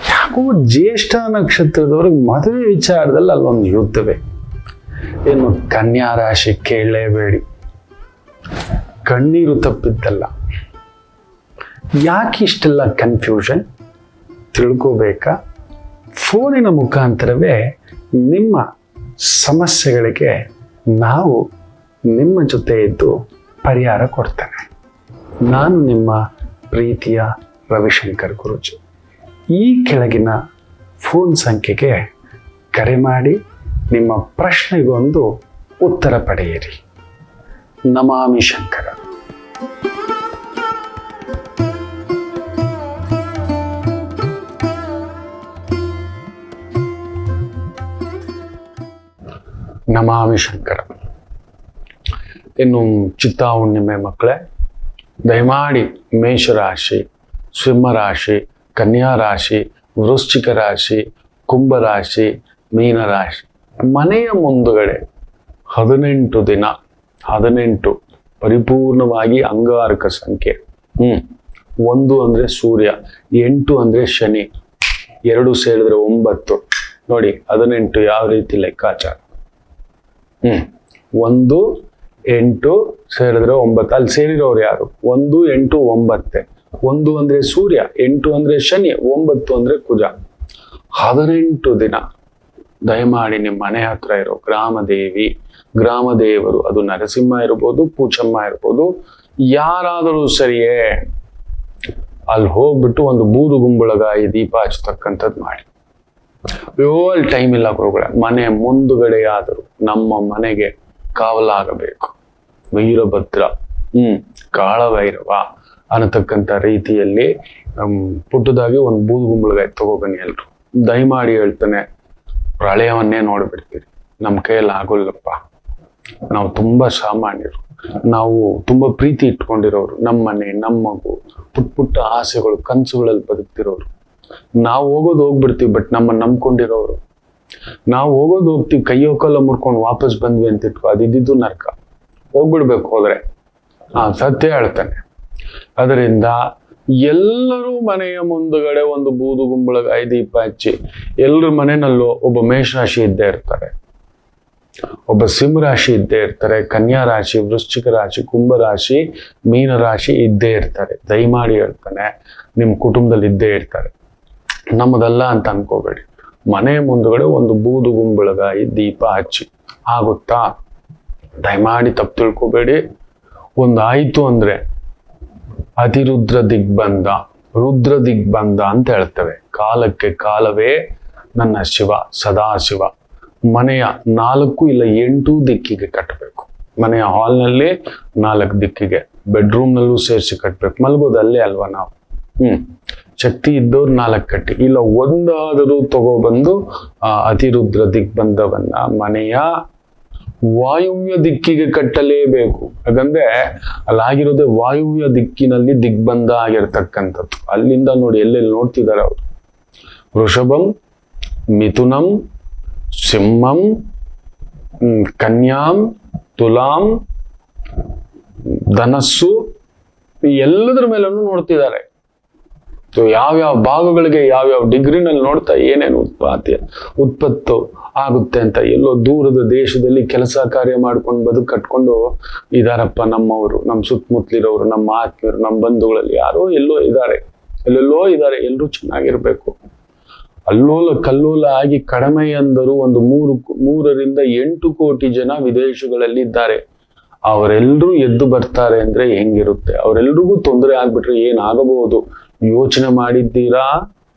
ಯಾಕೋ ಜ್ಯೇಷ್ಠ ನಕ್ಷತ್ರದವ್ರಿಗೆ ಮದುವೆ ವಿಚಾರದಲ್ಲಿ ಅಲ್ಲೊಂದು ಯುದ್ಧವೇ. ಇನ್ನು ಕನ್ಯಾ ರಾಶಿ ಕೇಳಲೇಬೇಡಿ, ಕಣ್ಣೀರು ತಪ್ಪಿದ್ದಲ್ಲ. ಯಾಕೆ ಇಷ್ಟೆಲ್ಲ ಕನ್ಫ್ಯೂಷನ್ ತಿಳ್ಕೋಬೇಕಾ? ಫೋನಿನ ಮುಖಾಂತರವೇ ನಿಮ್ಮ ಸಮಸ್ಯೆಗಳಿಗೆ ನಾವು ನಿಮ್ಮ ಜೊತೆ ಇದ್ದು ಪರಿಹಾರ ಕೊಡ್ತೇನೆ. ನಾನು ನಿಮ್ಮ ಪ್ರೀತಿಯ ರವಿಶಂಕರ್ ಗುರೂಜಿ. ಈ ಕೆಳಗಿನ ಫೋನ್ ಸಂಖ್ಯೆಗೆ ಕರೆ ಮಾಡಿ ನಿಮ್ಮ ಪ್ರಶ್ನೆಗೊಂದು ಉತ್ತರ ಪಡೆಯಿರಿ. ನಮಾಮಿ ಶಂಕರ. ನಮಾಮಿ ಶಂಕರ. ಇನ್ನು ಚಿತ್ತಾ ಹುಣ್ಣಿಮೆ ಮಕ್ಕಳೇ, ದಯಮಾಡಿ ಮೇಷರಾಶಿ, ಸಿಂಹರಾಶಿ, ಕನ್ಯಾ ರಾಶಿ, ವೃಶ್ಚಿಕ ರಾಶಿ, ಕುಂಭರಾಶಿ, ಮೀನರಾಶಿ ಮನೆಯ ಮುಂದುಗಡೆ 18 ದಿನ, 18 ಪರಿಪೂರ್ಣವಾಗಿ ಅಂಗಾರಕ ಸಂಖ್ಯೆ. 1 ಅಂದ್ರೆ ಸೂರ್ಯ, 8 ಅಂದ್ರೆ ಶನಿ, 2 ಸೇರಿದ್ರೆ 9. ನೋಡಿ 18 ಯಾವ ರೀತಿ ಲೆಕ್ಕಾಚಾರ. 1 8 ಸೇರಿದ್ರೆ 9. ಅಲ್ಲಿ ಸೇರಿರೋರು ಯಾರು? 1 8 9. 1 ಅಂದ್ರೆ ಸೂರ್ಯ, 8 ಅಂದ್ರೆ ಶನಿ, 9 ಅಂದ್ರೆ ಕುಜ. 18 ದಿನ ದಯಮಾಡಿ ನಿಮ್ಮ ಮನೆ ಹತ್ರ ಇರೋ ಗ್ರಾಮದೇವಿ, ಗ್ರಾಮದೇವರು, ಅದು ನರಸಿಂಹ ಇರ್ಬೋದು, ಪೂಚಮ್ಮ ಇರ್ಬೋದು, ಯಾರಾದರೂ ಸರಿಯೇ, ಅಲ್ಲಿ ಹೋಗ್ಬಿಟ್ಟು ಒಂದು ಬೂದು ಗುಂಬಳಗಾಯಿ ದೀಪ ಹಚ್ಚತಕ್ಕಂಥದ್ದು ಮಾಡಿ. ಅಲ್ಲಿ ಟೈಮ್ ಇಲ್ಲ ಗುರುಗಳೇ, ಮನೆ ಮುಂದುಗಡೆಯಾದರೂ ನಮ್ಮ ಮನೆಗೆ ಕಾವಲಾಗಬೇಕು. ವೀರಭದ್ರ, ಕಾಳಭೈರವ ಅನ್ನತಕ್ಕಂಥ ರೀತಿಯಲ್ಲಿ ಪುಟ್ಟದಾಗಿ ಒಂದು ಬೂದು ಗುಂಬಳಗಾಯಿ ತಗೋಬನ್ನಿ ಎಲ್ರು. ದಯಮಾಡಿ ಹೇಳ್ತಾನೆ, ಪ್ರಳಯವನ್ನೇ ನೋಡ್ಬಿಡ್ತೀರಿ. ನಮ್ಮ ಕೈಯಲ್ಲಿ ಆಗೋಲ್ಲಪ್ಪ. ನಾವು ತುಂಬಾ ಸಾಮಾನ್ಯರು, ನಾವು ತುಂಬಾ ಪ್ರೀತಿ ಇಟ್ಕೊಂಡಿರೋರು, ನಮ್ಮ ಮನೆ, ನಮ್ಮ ಮಗು, ಪುಟ್ಟ ಆಸೆಗಳು, ಕನಸುಗಳಲ್ಲಿ ಬದುಕ್ತಿರೋರು. ನಾವು ಹೋಗೋದು ಹೋಗ್ಬಿಡ್ತೀವಿ, ಬಟ್ ನಮ್ಮನ್ನು ನಂಬ್ಕೊಂಡಿರೋರು. ನಾವು ಹೋಗೋದು ಹೋಗ್ತೀವಿ, ಕೈಯೋಕಲ್ಲ ಮುರ್ಕೊಂಡು ವಾಪಸ್ ಬಂದ್ವಿ ಅಂತ ಇಟ್ಕೊ, ಅದಿದ್ದು ನರ್ಕ. ಹೋಗ್ಬಿಡ್ಬೇಕು ಹೋದ್ರೆ. ಸತ್ಯ ಹೇಳ್ತಾನೆ. ಅದರಿಂದ ಎಲ್ಲರೂ ಮನೆಯ ಮುಂದುಗಡೆ ಒಂದು ಬೂದು ಗುಂಬಳಗಾಯಿ ದೀಪ ಹಚ್ಚಿ. ಎಲ್ಲರ ಮನೆಯಲ್ಲೂ ಒಬ್ಬ ಮೇಷರಾಶಿ ಇದ್ದೇ ಇರ್ತಾರೆ, ಒಬ್ಬ ಸಿಂಹರಾಶಿ ಇದ್ದೇ ಇರ್ತಾರೆ, ಕನ್ಯಾ ರಾಶಿ, ವೃಶ್ಚಿಕ ರಾಶಿ, ಕುಂಭರಾಶಿ, ಮೀನರಾಶಿ ಇದ್ದೇ ಇರ್ತಾರೆ. ದಯಮಾಡಿ ಹೇಳ್ತಾನೆ, ನಿಮ್ಮ ಕುಟುಂಬದಲ್ಲಿ ಇದ್ದೇ ಇರ್ತಾರೆ. ನಮ್ಮದಲ್ಲ ಅಂತ ಅನ್ಕೋಬೇಡಿ. ಮನೆ ಮುಂದುಗಡೆ ಒಂದು ಬೂದು ಗುಂಬಳಗಾಯಿ ದೀಪ ಹಚ್ಚಿ. ಆಗುತ್ತಾ? ದಯಮಾಡಿ ತಪ್ಪು ತಿಳ್ಕೋಬೇಡಿ. ಒಂದು ಆಯ್ತು ಅಂದ್ರೆ ಅತಿರುದ್ರ ದಿಗ್ಬಂಧ, ರುದ್ರ ದಿಗ್ಬಂಧ ಅಂತ ಹೇಳ್ತೇವೆ. ಕಾಲಕ್ಕೆ ಕಾಲವೇ ನನ್ನ ಶಿವ, ಸದಾಶಿವ. ಮನೆಯ 4 ಇಲ್ಲ 8 ದಿಕ್ಕಿಗೆ ಕಟ್ಟಬೇಕು. ಮನೆಯ ಹಾಲ್ನಲ್ಲಿ 4 ದಿಕ್ಕಿಗೆ, ಬೆಡ್ರೂಮ್ನಲ್ಲೂ ಸೇರಿಸಿ ಕಟ್ಟಬೇಕು. ಮಲಗೋದಲ್ಲೇ ಅಲ್ವಾ ನಾವು. ಶಕ್ತಿ ಇದ್ದವ್ರು 4 ಕಟ್ಟಿ, ಇಲ್ಲ ಒಂದಾದರೂ ತಗೊಬಂದು ಅತಿರುದ್ರ ದಿಗ್ಬಂಧವನ್ನ ಮನೆಯ ವಾಯುವ್ಯ ದಿಕ್ಕಿಗೆ ಕಟ್ಟಲೇಬೇಕು. ಯಾಕಂದ್ರೆ ಅಲ್ಲಾಗಿರೋದೇ ವಾಯುವ್ಯ ದಿಕ್ಕಿನಲ್ಲಿ ದಿಗ್ಬಂಧ ಆಗಿರ್ತಕ್ಕಂಥದ್ದು. ಅಲ್ಲಿಂದ ನೋಡಿ ಎಲ್ಲೆಲ್ಲಿ ನೋಡ್ತಿದ್ದಾರೆ ಅವರು. ವೃಷಭಂ, ಮಿಥುನಂ, ಸಿಂಹಂ, ಕನ್ಯಾಂ, ತುಲಾಂ, ಧನಸ್ಸು, ಎಲ್ಲದರ ಮೇಲೂ ನೋಡ್ತಿದ್ದಾರೆ. ಯಾವ್ಯಾವ ಭಾಗಗಳಿಗೆ ಯಾವ್ಯಾವ ಡಿಗ್ರಿನಲ್ಲಿ ನೋಡ್ತಾ ಏನೇನು ಉತ್ಪತ್ತು ಆಗುತ್ತೆ ಅಂತ. ಎಲ್ಲೋ ದೂರದ ದೇಶದಲ್ಲಿ ಕೆಲಸ ಕಾರ್ಯ ಮಾಡ್ಕೊಂಡು ಕಟ್ಕೊಂಡು ಇದಾರಪ್ಪ ನಮ್ಮವರು, ನಮ್ಮ ಸುತ್ತಮುತ್ತಲಿರೋರು, ನಮ್ಮ ಆತ್ಮೀಯರು, ನಮ್ಮ ಬಂಧುಗಳಲ್ಲಿ ಯಾರೋ ಎಲ್ಲೆಲ್ಲೋ ಇದ್ದಾರೆ. ಎಲ್ಲರೂ ಚೆನ್ನಾಗಿರ್ಬೇಕು. ಅಲ್ಲೋಲ ಕಲ್ಲೋಲ ಆಗಿ ಕಡಿಮೆ ಅಂದರೂ ಒಂದು 3 8 ಕೋಟಿ ಜನ ವಿದೇಶಗಳಲ್ಲಿ ಇದ್ದಾರೆ. ಅವರೆಲ್ಲರೂ ಎದ್ದು ಬರ್ತಾರೆ ಅಂದ್ರೆ ಹೆಂಗಿರುತ್ತೆ? ಅವರೆಲ್ರಿಗೂ ತೊಂದರೆ ಆಗ್ಬಿಟ್ರೆ ಏನಾಗಬಹುದು? ಯೋಚನೆ ಮಾಡಿದ್ದೀರಾ?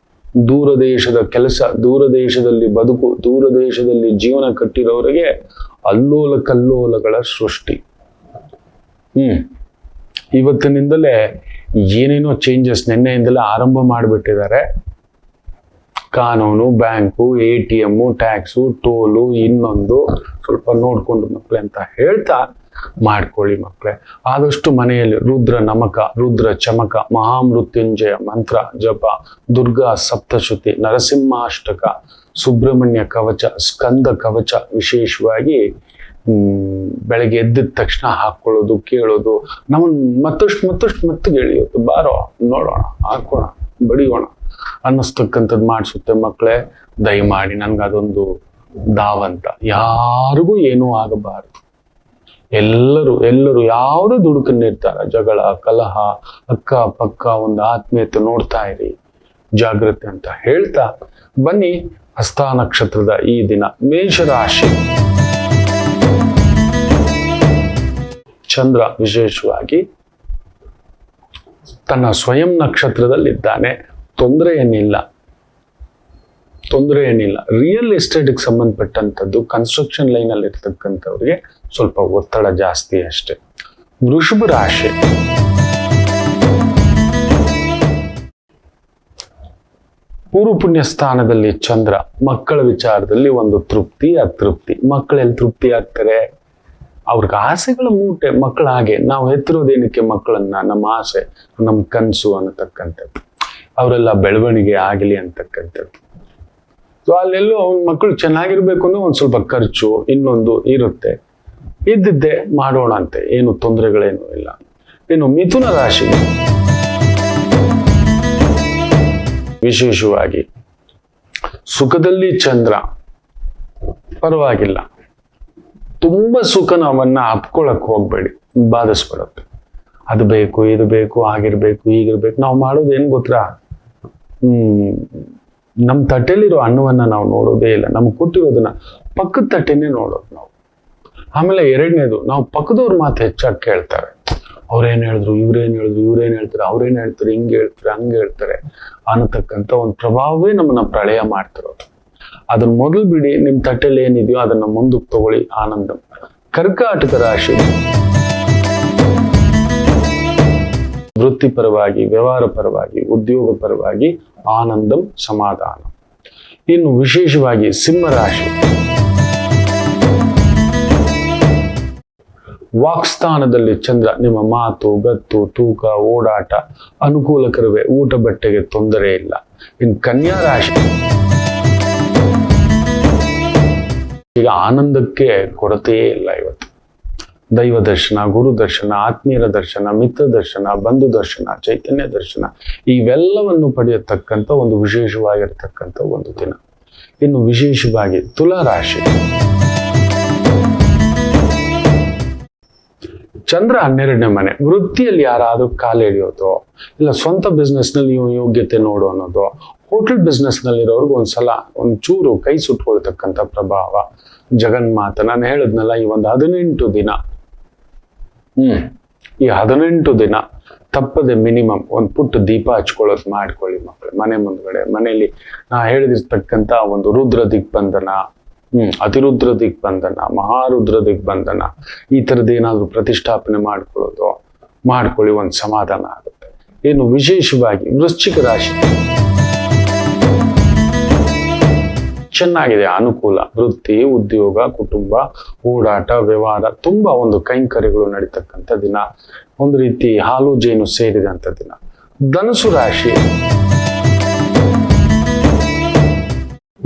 ದೂರ ದೇಶದ ಕೆಲಸ, ದೂರ ದೇಶದಲ್ಲಿ ಬದುಕು, ದೂರ ದೇಶದಲ್ಲಿ ಜೀವನ ಕಟ್ಟಿರೋರಿಗೆ ಅಲ್ಲೋಲ ಕಲ್ಲೋಲಗಳ ಸೃಷ್ಟಿ. ಇವತ್ತಿನಿಂದಲೇ ಏನೇನೋ ಚೇಂಜಸ್ ನಿನ್ನೆಯಿಂದಲೇ ಆರಂಭ ಮಾಡಿಬಿಟ್ಟಿದ್ದಾರೆ. ಕಾನೂನು, ಬ್ಯಾಂಕು, ATM, ಟ್ಯಾಕ್ಸು, ಟೋಲು, ಇನ್ನೊಂದು ಸ್ವಲ್ಪ ನೋಡ್ಕೊಂಡು ಮಕ್ಕಳೇ ಅಂತ ಹೇಳ್ತಾ ಮಾಡ್ಕೊಳ್ಳಿ ಮಕ್ಕಳೇ. ಆದಷ್ಟು ಮನೆಯಲ್ಲಿ ರುದ್ರ ನಮಕ, ರುದ್ರ ಚಮಕ, ಮಹಾಮೃತ್ಯುಂಜಯ ಮಂತ್ರ ಜಪ, ದುರ್ಗಾ ಸಪ್ತಶ್ರುತಿ, ನರಸಿಂಹಾಷ್ಟಕ, ಸುಬ್ರಹ್ಮಣ್ಯ ಕವಚ, ಸ್ಕಂದ ಕವಚ ವಿಶೇಷವಾಗಿ ಬೆಳಗ್ಗೆ ಎದ್ದಿದ ತಕ್ಷಣ ಹಾಕೊಳ್ಳೋದು, ಕೇಳೋದು, ನಮ್ಮನ್ನು ಮತ್ತಷ್ಟು ಗೆಳೆಯೋದು. ಬಾರೋ ನೋಡೋಣ, ಹಾಕೋಣ, ಬಡಿಯೋಣ ಅನ್ನಿಸ್ತಕ್ಕಂಥದ್ದು ಮಾಡಿಸುತ್ತೆ ಮಕ್ಕಳೇ. ದಯಮಾಡಿ ನನ್ಗದೊಂದು ದಾವಂತ. ಯಾರಿಗೂ ಏನೂ ಆಗಬಾರದು. ಎಲ್ಲರೂ ಯಾವುದೋ ದುಡುಕನ್ನಿರ್ತಾರ. ಜಗಳ, ಕಲಹ, ಅಕ್ಕ ಪಕ್ಕ ಒಂದು ಆತ್ಮೀಯತೆ ನೋಡ್ತಾ ಇರಿ, ಜಾಗ್ರತೆ ಅಂತ ಹೇಳ್ತಾ ಬನ್ನಿ. ಹಸ್ತ ನಕ್ಷತ್ರದ ಈ ದಿನ ಮೇಷರಾಶಿ. ಚಂದ್ರ ವಿಶೇಷವಾಗಿ ತನ್ನ ಸ್ವಯಂ ನಕ್ಷತ್ರದಲ್ಲಿದ್ದಾನೆ. ತೊಂದರೆ ಏನಿಲ್ಲ. ರಿಯಲ್ ಎಸ್ಟೇಟ್ಗೆ ಸಂಬಂಧಪಟ್ಟಂಥದ್ದು, ಕನ್ಸ್ಟ್ರಕ್ಷನ್ ಲೈನ್ ಅಲ್ಲಿ ಇರ್ತಕ್ಕಂಥವ್ರಿಗೆ ಸ್ವಲ್ಪ ಒತ್ತಡ ಜಾಸ್ತಿ ಅಷ್ಟೇ. ವೃಷಭ ರಾಶಿ. ಪೂರ್ವ ಪುಣ್ಯ ಸ್ಥಾನದಲ್ಲಿ ಚಂದ್ರ. ಮಕ್ಕಳ ವಿಚಾರದಲ್ಲಿ ಒಂದು ತೃಪ್ತಿ ಅತೃಪ್ತಿ. ಮಕ್ಕಳೆಲ್ಲಿ ತೃಪ್ತಿ ಆಗ್ತಾರೆ? ಅವ್ರಿಗೆ ಆಸೆಗಳ ಮೂಟೆ. ಮಕ್ಕಳು ಹಾಗೆ. ನಾವು ಹೆತ್ತಿರೋದೇನಕ್ಕೆ ಮಕ್ಕಳನ್ನ? ನಮ್ಮ ಆಸೆ, ನಮ್ಮ ಕನಸು ಅನ್ನತಕ್ಕಂಥದ್ದು. ಅವರೆಲ್ಲ ಬೆಳವಣಿಗೆ ಆಗಲಿ ಅಂತಕ್ಕಂಥದ್ದು. ಸೊ ಅಲ್ಲೆಲ್ಲೋ ಅವ್ನ ಮಕ್ಕಳು ಚೆನ್ನಾಗಿರ್ಬೇಕು ಅನ್ನೋ ಒಂದ್ ಸ್ವಲ್ಪ ಖರ್ಚು ಇನ್ನೊಂದು ಇರುತ್ತೆ. ಇದ್ದಿದ್ದೆ ಮಾಡೋಣ ಅಂತೆ, ಏನು ತೊಂದರೆಗಳೇನು ಇಲ್ಲ. ಇನ್ನು ಮಿಥುನ ರಾಶಿ ವಿಶೇಷವಾಗಿ ಸುಖದಲ್ಲಿ ಚಂದ್ರ. ಪರವಾಗಿಲ್ಲ, ತುಂಬಾ ಸುಖನವನ್ನ ಅಪ್ಕೊಳಕ್ ಹೋಗ್ಬೇಡಿ, ಬಾಧಿಸ್ಬಿಡುತ್ತೆ. ಅದು ಬೇಕು, ಇದು ಬೇಕು, ಆಗಿರ್ಬೇಕು, ಹೀಗಿರ್ಬೇಕು. ನಾವು ಮಾಡೋದು ಏನ್ ಗೊತ್ತಾ? ನಮ್ಮ ತಟ್ಟೆಲಿರೋ ಅನ್ನವನ್ನ ನಾವು ನೋಡೋದೇ ಇಲ್ಲ. ನಮ್ಗೆ ಕೊಟ್ಟಿರೋದನ್ನ ಪಕ್ಕದ ತಟ್ಟೆನೇ ನೋಡೋದು ನಾವು. ಆಮೇಲೆ ಎರಡನೇದು, ನಾವು ಪಕ್ಕದವ್ರ ಮಾತು ಹೆಚ್ಚಾಗಿ ಕೇಳ್ತಾರೆ. ಅವ್ರೇನ್ ಹೇಳಿದ್ರು, ಇವ್ರೇನ್ ಹೇಳ್ತಾರೆ, ಅವ್ರೇನ್ ಹೇಳ್ತಾರೆ, ಹಿಂಗೆ ಹೇಳ್ತಾರೆ, ಹಂಗೆ ಹೇಳ್ತಾರೆ ಅನ್ನತಕ್ಕಂಥ ಒಂದು ಪ್ರಭಾವವೇ ನಮ್ಮನ್ನ ಪ್ರಳಯ ಮಾಡ್ತಿರೋದು. ಅದನ್ನ ಮೊದಲು ಬಿಡಿ. ನಿಮ್ ತಟ್ಟೆಲಿ ಏನಿದೆಯೋ ಅದನ್ನ ಮುಂದಕ್ಕೆ ತಗೊಳ್ಳಿ. ಆನಂದ. ಕರ್ಕಾಟಕ ರಾಶಿ. ವೃತ್ತಿಪರವಾಗಿ, ವ್ಯವಹಾರ ಪರವಾಗಿ, ಉದ್ಯೋಗ ಪರವಾಗಿ ಆನಂದಂ, ಸಮಾಧಾನ. ಇನ್ನು ವಿಶೇಷವಾಗಿ ಸಿಂಹ ರಾಶಿ. ವಾಕ್ಸ್ಥಾನದಲ್ಲಿ ಚಂದ್ರ. ನಿಮ್ಮ ಮಾತು, ಗತ್ತು, ತೂಕ, ಓಡಾಟ ಅನುಕೂಲಕರವೇ. ಊಟ ಬಟ್ಟೆಗೆ ತೊಂದರೆ ಇಲ್ಲ. ಇನ್ನು ಕನ್ಯಾ ರಾಶಿ. ಈಗ ಆನಂದಕ್ಕೆ ಕೊರತೆಯೇ ಇಲ್ಲ ಇವತ್ತು. ದೈವ ದರ್ಶನ, ಗುರು ದರ್ಶನ, ಆತ್ಮೀಯರ ದರ್ಶನ, ಮಿತ್ರ ದರ್ಶನ, ಬಂಧು ದರ್ಶನ, ಚೈತನ್ಯ ದರ್ಶನ ಇವೆಲ್ಲವನ್ನು ಪಡೆಯತಕ್ಕಂಥ ಒಂದು ವಿಶೇಷವಾಗಿರ್ತಕ್ಕಂಥ ಒಂದು ದಿನ. ಇನ್ನು ವಿಶೇಷವಾಗಿ ತುಲಾ ರಾಶಿ. ಚಂದ್ರ 12ನೇ ಮನೆ. ವೃತ್ತಿಯಲ್ಲಿ ಯಾರಾದ್ರೂ ಕಾಲೆಳೆಯೋದು, ಇಲ್ಲ ಸ್ವಂತ ಬಿಸ್ನೆಸ್ ನಲ್ಲಿ ಯೋಗ್ಯತೆ ನೋಡು ಅನ್ನೋದು, ಹೋಟೆಲ್ ಬಿಸ್ನೆಸ್ ನಲ್ಲಿರೋರ್ಗು ಒಂದ್ಸಲ ಒಂಚೂರು ಕೈ ಸುಟ್ಕೊಳ್ತಕ್ಕಂಥ ಪ್ರಭಾವ. ಜಗನ್ಮಾತ ನಾನು ಹೇಳಿದ್ನಲ್ಲ, ಈ ಒಂದು 18 ದಿನ, ಈ 18 ದಿನ ತಪ್ಪದೆ ಮಿನಿಮಮ್ ಒಂದು ಪುಟ್ಟ ದೀಪ ಹಚ್ಕೊಳ್ಳೋದು ಮಾಡ್ಕೊಳ್ಳಿ ಮಕ್ಕಳು. ಮನೆ ಮುಂದ್ಗಡೆ, ಮನೆಯಲ್ಲಿ ನಾ ಹೇಳಿದಿರ್ತಕ್ಕಂಥ ಒಂದು ರುದ್ರ ದಿಗ್ಬಂಧನ, ಅತಿರುದ್ರ ದಿಗ್ಬಂಧನ, ಮಹಾರುದ್ರ ದಿಗ್ಬಂಧನ, ಈ ಥರದ್ದು ಏನಾದ್ರು ಪ್ರತಿಷ್ಠಾಪನೆ ಮಾಡ್ಕೊಳ್ಳಿ, ಒಂದು ಸಮಾಧಾನ ಆಗುತ್ತೆ. ಇನ್ನು ವಿಶೇಷವಾಗಿ ವೃಶ್ಚಿಕ ರಾಶಿ. ಚೆನ್ನಾಗಿದೆ, ಅನುಕೂಲ. ವೃತ್ತಿ, ಉದ್ಯೋಗ, ಕುಟುಂಬ, ಓಡಾಟ, ವ್ಯವಹಾರ ತುಂಬಾ ಒಂದು ಕೈಂಕರ್ಯಗಳು ನಡೀತಕ್ಕಂಥ ದಿನ. ಒಂದು ರೀತಿ ಹಾಲು ಜೇನು ಸೇರಿದಂಥ ದಿನ. ಧನುಸು ರಾಶಿ.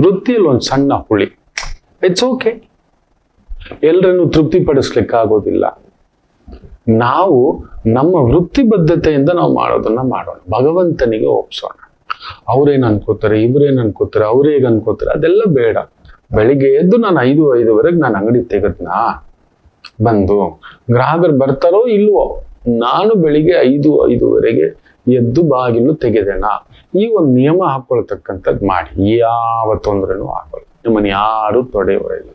ವೃತ್ತಿಯಲ್ಲಿ ಒಂದು ಸಣ್ಣ ಹುಳಿ. It's okay. ಎಲ್ಲರನ್ನು ತೃಪ್ತಿಪಡಿಸ್ಲಿಕ್ಕೆ ಆಗೋದಿಲ್ಲ. ನಾವು ನಮ್ಮ ವೃತ್ತಿಬದ್ಧತೆಯಿಂದ ನಾವು ಮಾಡೋದನ್ನ ಮಾಡೋಣ, ಭಗವಂತನಿಗೆ ಒಪ್ಸೋಣ. ಅವ್ರೇನ್ ಅನ್ಕೋತಾರೆ, ಇವ್ರೇನ್ ಅನ್ಕೋತಾರೆ, ಅವ್ರೇಗ್ ಅನ್ಕೋತಾರೆ, ಅದೆಲ್ಲ ಬೇಡ. ಬೆಳಿಗ್ಗೆ ಎದ್ದು ನಾನು 5:05ವರೆಗೆ ನಾನು ಅಂಗಡಿ ತೆಗೆದ್ನಾ, ಬಂದು ಗ್ರಾಹಕರು ಬರ್ತಾರೋ ಇಲ್ವೋ, ನಾನು ಬೆಳಿಗ್ಗೆ 5:05ವರೆಗೆ ಎದ್ದು ಬಾಗಿಲು ತೆಗೆದೆನಾ, ಈ ಒಂದು ನಿಯಮ ಹಾಕೊಳ್ತಕ್ಕಂಥದ್ದು ಮಾಡಿ. ಯಾವ ತೊಂದರೆನೂ ಹಾಕೊಳ್ಳಿ, ನಿಮ್ಮನ್ನು ಯಾರು ತೊಡೆಯವರೆಲ್ಲ,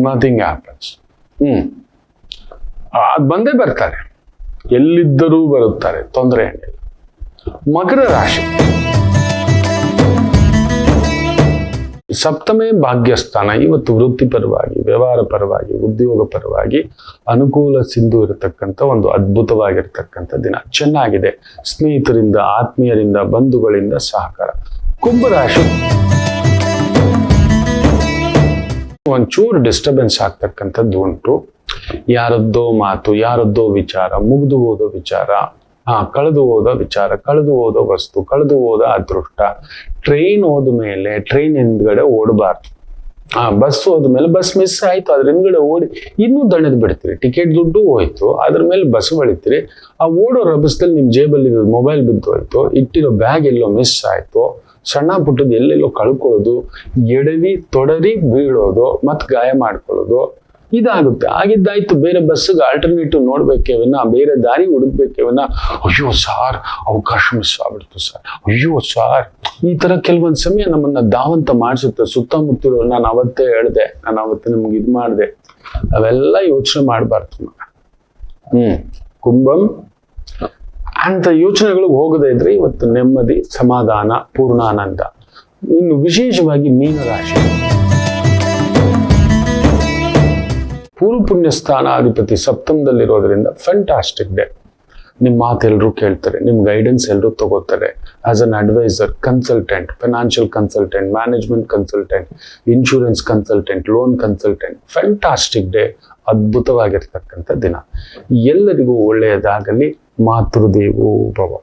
ನಥಿಂಗ್ ಹ್ಯಾಪನ್ಸ್. ಅದ್ ಬಂದೇ ಬರ್ತಾರೆ, ಎಲ್ಲಿದ್ದರೂ ಬರುತ್ತಾರೆ, ತೊಂದರೆ ಏನಿಲ್ಲ. ಮಕರ ರಾಶಿ ಸಪ್ತಮೇ ಭಾಗ್ಯಸ್ಥಾನ. ಇವತ್ತು ವೃತ್ತಿಪರವಾಗಿ, ವ್ಯವಹಾರ ಪರವಾಗಿ, ಉದ್ಯೋಗ ಪರವಾಗಿ ಅನುಕೂಲ ಸಿಂಧು ಇರತಕ್ಕಂಥ ಒಂದು ಅದ್ಭುತವಾಗಿರ್ತಕ್ಕಂಥ ದಿನ. ಚೆನ್ನಾಗಿದೆ. ಸ್ನೇಹಿತರಿಂದ, ಆತ್ಮೀಯರಿಂದ, ಬಂಧುಗಳಿಂದ ಸಹಕಾರ. ಕುಂಭರಾಶಿ ಒಂಚೂರು ಡಿಸ್ಟರ್ಬೆನ್ಸ್ ಆಗ್ತಕ್ಕಂಥದ್ದು ಉಂಟು. ಯಾರದ್ದೋ ಮಾತು, ಯಾರದ್ದೋ ವಿಚಾರ, ಮುಗಿದು ಹೋದ ವಿಚಾರ, ಕಳೆದು ಹೋದ ವಿಚಾರ, ಕಳೆದು ಹೋದ ವಸ್ತು, ಕಳೆದು ಹೋದ ಅದೃಷ್ಟ. ಟ್ರೈನ್ ಹೋದ ಮೇಲೆ ಟ್ರೈನ್ ಹಿಂದ್ಗಡೆ ಓಡಬಾರ್ದು. ಬಸ್ ಹೋದ್ಮೇಲೆ ಬಸ್ ಮಿಸ್ ಆಯ್ತು, ಅದ್ರ ಹಿಂದ್ಗಡೆ ಓಡಿ ಇನ್ನೂ ದಣದ್ ಬಿಡ್ತೀರಿ. ಟಿಕೆಟ್ ದುಡ್ಡು ಹೋಯ್ತು, ಅದ್ರ ಮೇಲೆ ಬಸ್ ಬಳಿತೀರಿ. ಆ ಓಡೋ ರಭಸದಲ್ಲಿ ನಿಮ್ ಜೇಬಲ್ಲಿ ಮೊಬೈಲ್ ಬಿದ್ದು ಹೋಯ್ತು, ಇಟ್ಟಿರೋ ಬ್ಯಾಗ್ ಎಲ್ಲೋ ಮಿಸ್ ಆಯ್ತು, ಸಣ್ಣ ಪುಟ್ಟದ್ದು ಎಲ್ಲೆಲ್ಲೋ ಕಳ್ಕೊಳ್ಳೋದು, ಎಡವಿ ತೊಡರಿ ಬೀಳೋದು, ಮತ್ ಗಾಯ ಮಾಡ್ಕೊಳ್ಳೋದು, ಇದಾಗುತ್ತೆ. ಆಗಿದ್ದಾಯ್ತು. ಬೇರೆ ಬಸ್ಸಿಗೆ ಆಲ್ಟರ್ನೇಟಿವ್ ನೋಡ್ಬೇಕೇವನ್ನ, ಬೇರೆ ದಾರಿ ಹುಡುಕ್ಬೇಕೇವನ್ನ, ಅಯ್ಯೋ ಸಾರ್ ಅವಕಾಶ ಮಿಸ್ ಆಗ್ಬಿಡ್ತು ಸರ್, ಅಯ್ಯೋ ಸಾರ್. ಈ ತರ ಕೆಲವೊಂದು ಸಮಯ ನಮ್ಮನ್ನ ಧಾವಂತ ಮಾಡಿಸುತ್ತೆ. ಸುತ್ತಮುತ್ತಲು ನಾನು ಅವತ್ತೇ ಹೇಳ್ದೆ, ನಾನು ಅವತ್ತೇ ನಿಮ್ಗೆ ಇದು ಮಾಡಿದೆ, ಅವೆಲ್ಲ ಯೋಚನೆ ಮಾಡಬಾರ್ದು. ಕುಂಭಂ ಅಂತ ಯೋಚನೆಗಳಿಗೆ ಹೋಗದೇ ಇದ್ರೆ ಇವತ್ತು ನೆಮ್ಮದಿ, ಸಮಾಧಾನ, ಪೂರ್ಣಾನಂದ. ಇನ್ನು ವಿಶೇಷವಾಗಿ ಮೀನರಾಶಿ ಪೂರ್ವ ಪುಣ್ಯ ಸ್ಥಾನಾಧಿಪತಿ ಸಪ್ತಮದಲ್ಲಿರೋದ್ರಿಂದ ಫ್ಯಾಂಟಾಸ್ಟಿಕ್ ಡೇ. ನಿಮ್ಮ ಮಾತು ಎಲ್ಲರೂ ಕೇಳ್ತಾರೆ, ನಿಮ್ಮ ಗೈಡೆನ್ಸ್ ಎಲ್ಲರೂ ತಗೋತಾರೆ. As an advisor, consultant, financial consultant, management consultant, insurance consultant, loan consultant. Fantastic day, ಅದ್ಭುತವಾಗಿರ್ತಕ್ಕಂಥ ದಿನ. ಎಲ್ಲರಿಗೂ ಒಳ್ಳೆಯದಾಗಲಿ. ಮಾತೃದೇವೋ ಭವ.